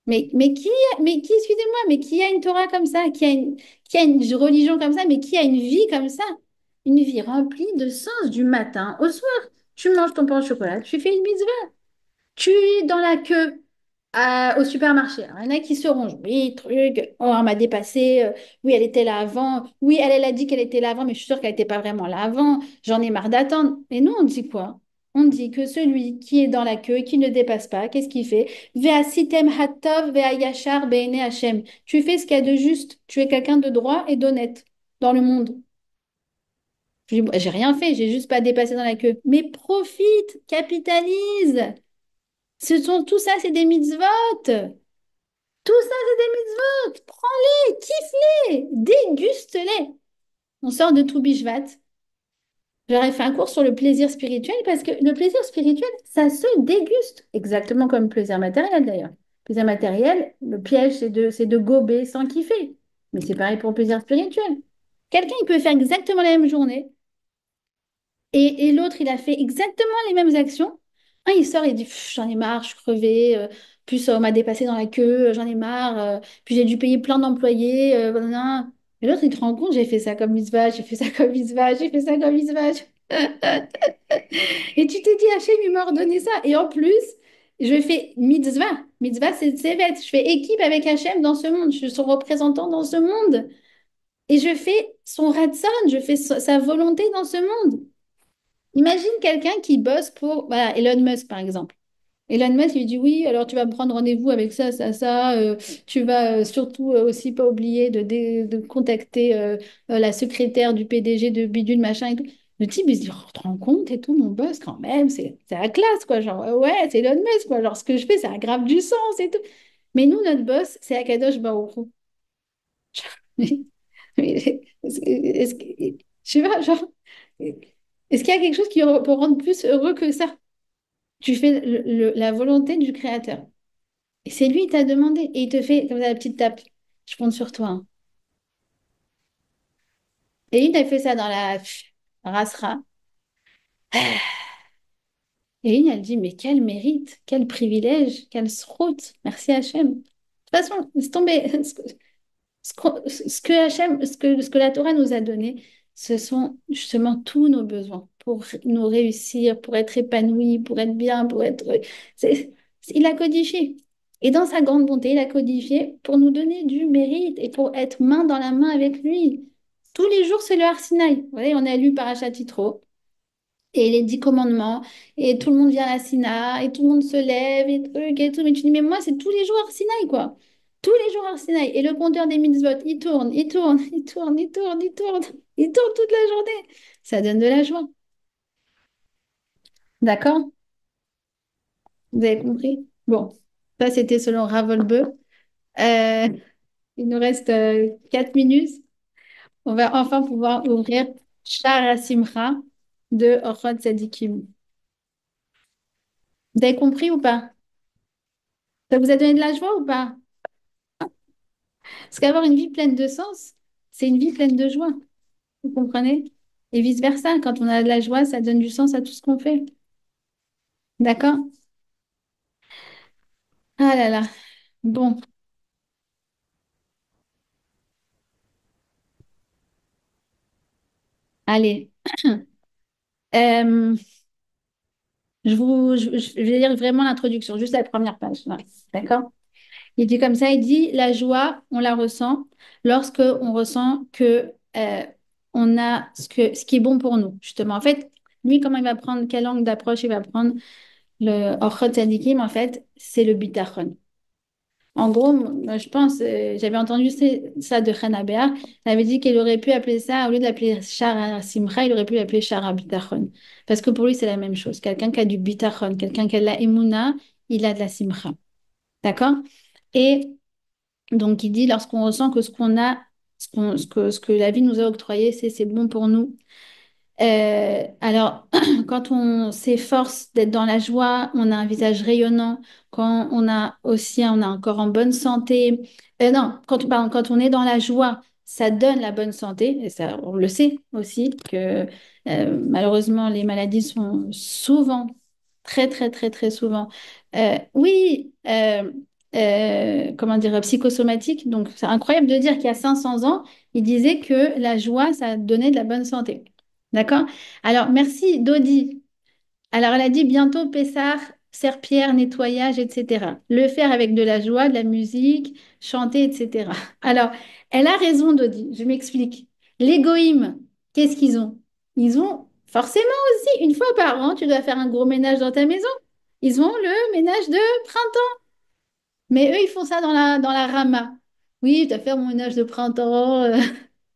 Excusez-moi, mais qui a une Torah comme ça, qui a une religion comme ça, mais qui a une vie comme ça? Une vie remplie de sens du matin au soir. Tu manges ton pain au chocolat, tu fais une mitzvah. Tu es dans la queue au supermarché. Alors, il y en a qui se rongent. Oui, truc. Oh, on m'a dépassé. Oui, elle était là avant. Oui, elle a dit qu'elle était là avant, mais je suis sûre qu'elle n'était pas vraiment là avant. J'en ai marre d'attendre. Et nous, on dit quoi? On dit que celui qui est dans la queue, qui ne dépasse pas, qu'est-ce qu'il fait? Vea sitem hatov, vea yachar be'ene Hashem. Tu fais ce qu'il y a de juste. Tu es quelqu'un de droit et d'honnête dans le monde. Je dis, j'ai rien fait, j'ai juste pas dépassé dans la queue. Mais profite, capitalise. Tout ça, c'est des mitzvot. Tout ça, c'est des mitzvot. Prends-les, kiffe-les, déguste-les. On sort de Toubishvat. J'aurais fait un cours sur le plaisir spirituel parce que le plaisir spirituel, ça se déguste. Exactement comme le plaisir matériel d'ailleurs. Le plaisir matériel, le piège, c'est de gober sans kiffer. Mais c'est pareil pour le plaisir spirituel. Quelqu'un, il peut faire exactement la même journée. Et l'autre, il a fait exactement les mêmes actions. Un, il sort et dit, pff, j'en ai marre, je suis crevé. Plus on m'a dépassé dans la queue, j'en ai marre. Puis j'ai dû payer plein d'employés. Blablabla. Et l'autre, il te rend compte, j'ai fait ça comme mitzvah, j'ai fait ça comme mitzvah, j'ai fait ça comme mitzvah. Et tu t'es dit, Hachem, il m'a ordonné ça. Et en plus, je fais mitzvah. Mitzvah, c'est Tsevet. Je fais équipe avec Hachem dans ce monde. Je suis son représentant dans ce monde. Et je fais son Ratson, je fais sa volonté dans ce monde. Imagine quelqu'un qui bosse pour voilà, Elon Musk, par exemple. Elon Musk lui dit oui, alors tu vas me prendre rendez-vous avec ça, ça, ça. Tu vas surtout aussi pas oublier de contacter la secrétaire du PDG de Bidule, machin et tout. Le type, il se dit, oh, tu te rends compte et tout, mon boss, quand même, c'est la classe, quoi. Genre, ouais, c'est Elon Musk, quoi. Genre, ce que je fais, ça aggrave du sens et tout. Mais nous, notre boss, c'est Akadosh Baruch Hu. Je sais pas, genre, est-ce qu'il y a quelque chose qui peut rendre plus heureux que ça? Tu fais la volonté du Créateur. Et c'est lui qui t'a demandé. Et il te fait comme ça, la petite tape. Je compte sur toi, hein. Et une, elle fait ça dans la rasera. Et une, elle dit, mais quel mérite, quel privilège, quelle sroute. Merci Hachem. De toute façon, laisse tomber. Ce que Hachem, ce que la Torah nous a donné, ce sont justement tous nos besoins pour nous réussir, pour être épanouis, pour être bien, pour être... il a codifié. Et dans sa grande bonté, il a codifié pour nous donner du mérite et pour être main dans la main avec lui. Tous les jours, c'est le Har Sinaï. Vous voyez, on a lu Parashat Yitro et les 10 commandements, et tout le monde vient à la Sina, et tout le monde se lève, et trucs, et tout. Mais tu dis, mais moi, c'est tous les jours Arsinaï, quoi. Tous les jours Arsinaï. Et le compteur des mitzvot, il tourne, il tourne, il tourne, il tourne, il tourne, il tourne toute la journée. Ça donne de la joie. D'accord? Vous avez compris? Bon, ça, c'était selon Ravolbeu. Euh, il nous reste 4 minutes. On va enfin pouvoir ouvrir Shar HaSimcha de Orchot Tzadikim. Vous avez compris ou pas? Ça vous a donné de la joie ou pas? Parce qu'avoir une vie pleine de sens, c'est une vie pleine de joie. Vous comprenez? Et vice-versa, quand on a de la joie, ça donne du sens à tout ce qu'on fait. D'accord? Ah là là. Bon, allez. Euh, je vais lire vraiment l'introduction, juste la première page, là. D'accord? Il dit comme ça, il dit, la joie, on la ressent lorsque on ressent que on a ce qui est bon pour nous, justement. En fait, lui, comment il va prendre, quelle angle d'approche il va prendre? Le Orchot Tzadikim, en fait, c'est le bitachon. En gros, moi, je pense, j'avais entendu ça de Hannah Béar, elle avait dit qu'elle aurait pu appeler ça, au lieu de l'appeler Shara Simcha, il aurait pu l'appeler Shara Bitachon. Parce que pour lui, c'est la même chose. Quelqu'un qui a du bitachon, quelqu'un qui a de la emuna, il a de la simcha. D'accord? Et donc, il dit, lorsqu'on ressent que ce qu'on a, ce que la vie nous a octroyé, c'est bon pour nous. Alors, quand on s'efforce d'être dans la joie, on a un visage rayonnant. Quand on a un corps en bonne santé. Non, pardon, quand on est dans la joie, ça donne la bonne santé. Et ça, on le sait aussi que malheureusement, les maladies sont souvent, très, très, très, très souvent, oui, comment dire, psychosomatiques. Donc, c'est incroyable de dire qu'il y a 500 ans, il disait que la joie, ça donnait de la bonne santé. D'accord? Alors, merci Dodi. Alors, elle a dit bientôt Pessard, serpillère, nettoyage, etc. Le faire avec de la joie, de la musique, chanter, etc. Alors, elle a raison, Dodi. Je m'explique. Les goïms, qu'est-ce qu'ils ont? Ils ont forcément aussi, une fois par an, tu dois faire un gros ménage dans ta maison. Ils ont le ménage de printemps. Mais eux, ils font ça dans la rama. Oui, je dois faire mon ménage de printemps.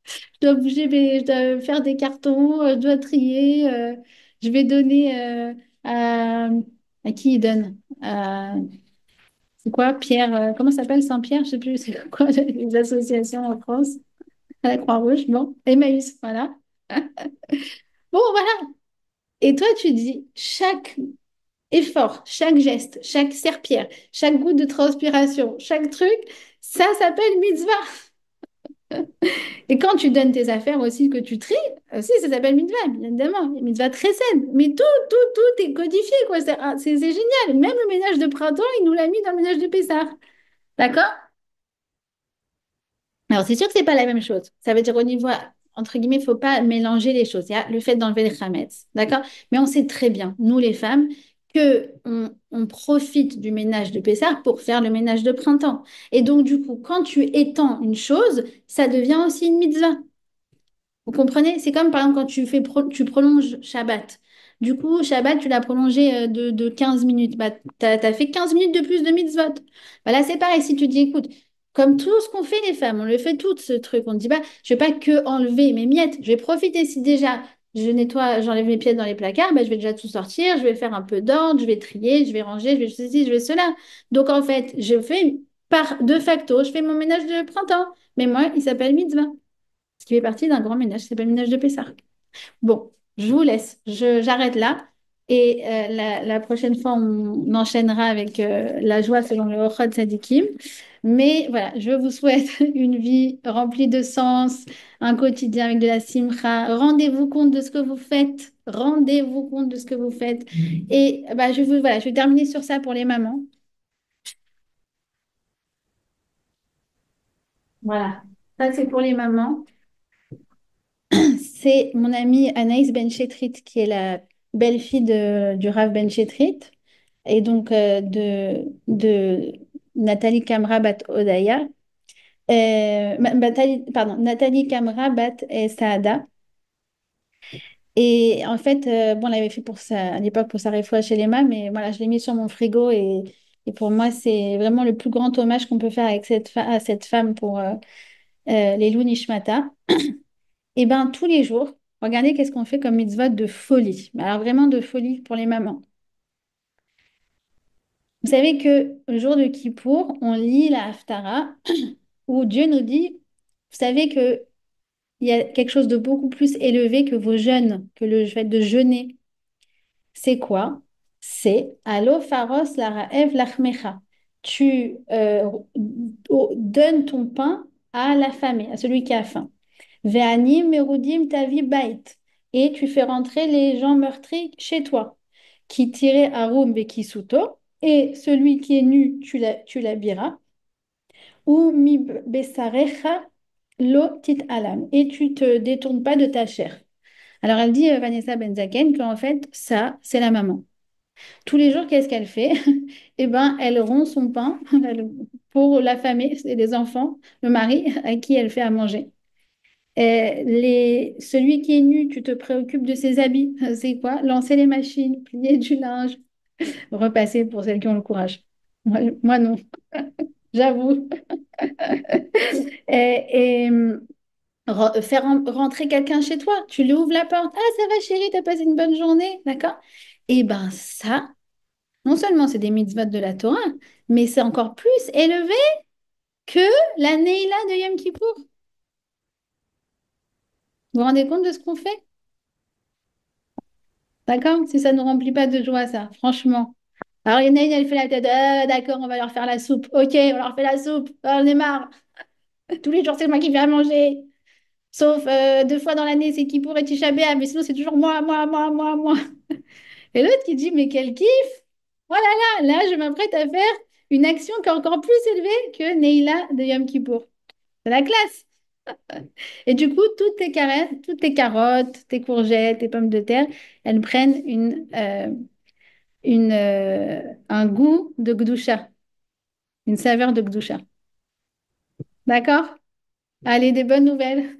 Je dois bouger, je dois faire des cartons, je dois trier, je vais donner à qui il donne? C'est quoi? Pierre, comment ça s'appelle? Saint-Pierre? Je sais plus, c'est quoi les associations en France? À la Croix-Rouge, bon, Emmaüs, voilà. Bon, voilà. Et toi, tu dis, chaque effort, chaque geste, chaque serpillère, chaque goutte de transpiration, chaque truc, ça s'appelle mitzvah. Et quand tu donnes tes affaires aussi, que tu tries, aussi, ça s'appelle mitzvah, bien évidemment. Une mitzvah très saine. Mais tout est codifié, quoi. C'est génial. Même le ménage de printemps, il nous l'a mis dans le ménage de Pessah. D'accord? Alors, c'est sûr que c'est pas la même chose. Ça veut dire au niveau entre guillemets, faut pas mélanger les choses. Il y a le fait d'enlever les chametz, d'accord? Mais on sait très bien, nous les femmes, que on profite du ménage de Pessah pour faire le ménage de printemps. Et donc, du coup, quand tu étends une chose, ça devient aussi une mitzvah. Vous comprenez? C'est comme par exemple quand tu prolonges Shabbat. Du coup, Shabbat, tu l'as prolongé de 15 minutes. Bah, tu as fait 15 minutes de plus de mitzvot. Bah, là, c'est pareil. Si tu dis, écoute, comme tout ce qu'on fait les femmes, on le fait tout ce truc. On ne dit pas, je ne vais pas que enlever mes miettes. Je vais profiter si déjà je nettoie, j'enlève mes pièces dans les placards, bah, je vais déjà tout sortir. Je vais faire un peu d'ordre, je vais trier, je vais ranger, je vais ceci, je vais cela. Donc, en fait, je fais par de facto, je fais mon ménage de printemps. Mais moi, il s'appelle mitzvah ce qui fait partie d'un grand ménage, qui s'appelle le ménage de Pessah. Bon, je vous laisse, j'arrête là. Et la prochaine fois, on enchaînera avec la joie selon le Ochad Sadikim. Mais voilà, je vous souhaite une vie remplie de sens, un quotidien avec de la simcha. Rendez-vous compte de ce que vous faites. Rendez-vous compte de ce que vous faites. Et bah, voilà, je vais terminer sur ça pour les mamans. Voilà, ça c'est pour les mamans. C'est mon amie Anaïs Benchetrit, qui est la belle-fille du Rav Benchetrit, et donc de Nathalie Kamra Bat Odaya. Pardon, Nathalie Kamra Bat Saada. Et en fait, bon, elle avait fait à l'époque pour sa réfoua chez Lema, mais voilà, je l'ai mis sur mon frigo et pour moi, c'est vraiment le plus grand hommage qu'on peut faire avec à cette femme pour les Nishmata. Et bien, tous les jours, regardez qu'est-ce qu'on fait comme mitzvot de folie. Mais alors, vraiment de folie pour les mamans. Vous savez que le jour de Kippour, on lit la Haftara où Dieu nous dit, vous savez que il y a quelque chose de beaucoup plus élevé que vos jeûnes, que le fait de jeûner. C'est quoi? C'est Allo Pharos la Ra'ev Lachmecha. Tu donnes ton pain à l'affamé, à celui qui a faim. Ve'anim merudim tavi bait. Et tu fais rentrer les gens meurtris chez toi. Qui tirait arum bekisuto. Et celui qui est nu, tu l'habilleras. Ou mi besarecha lo tit alam. Et tu te détournes pas de ta chair. Alors elle dit, Vanessa Benzaken, qu'en fait, ça, c'est la maman. Tous les jours, qu'est-ce qu'elle fait? Eh ben, elle rompt son pain pour l'affamé et les enfants, le mari à qui elle fait à manger. Celui qui est nu, tu te préoccupes de ses habits. C'est quoi? Lancer les machines, plier du linge, repasser pour celles qui ont le courage. Moi, non, j'avoue. Faire rentrer quelqu'un chez toi, tu lui ouvres la porte. Ah, ça va chérie, t'as passé une bonne journée, d'accord? Eh ben ça, non seulement c'est des mitzvot de la Torah, mais c'est encore plus élevé que la Neila de Yom Kippour. Vous vous rendez compte de ce qu'on fait? D'accord? Si ça ne nous remplit pas de joie, ça, franchement. Alors, il y en a une, elle fait la tête. Ah, d'accord, on va leur faire la soupe. Ok, on leur fait la soupe. Ah, on est marre. Tous les jours, c'est moi qui fais à manger. Sauf 2 fois dans l'année, c'est qui pourrait Tisha B'Av, mais sinon, c'est toujours moi, moi, moi, moi, moi. Et l'autre qui dit, mais quel kiff! Oh là là, là, je m'apprête à faire une action qui est encore plus élevée que Neila de Yom Kippour. C'est la classe. Et du coup, toutes tes carottes, tes courgettes, tes pommes de terre, elles prennent un goût de Gdusha, une saveur de Gdusha. D'accord? Allez, des bonnes nouvelles.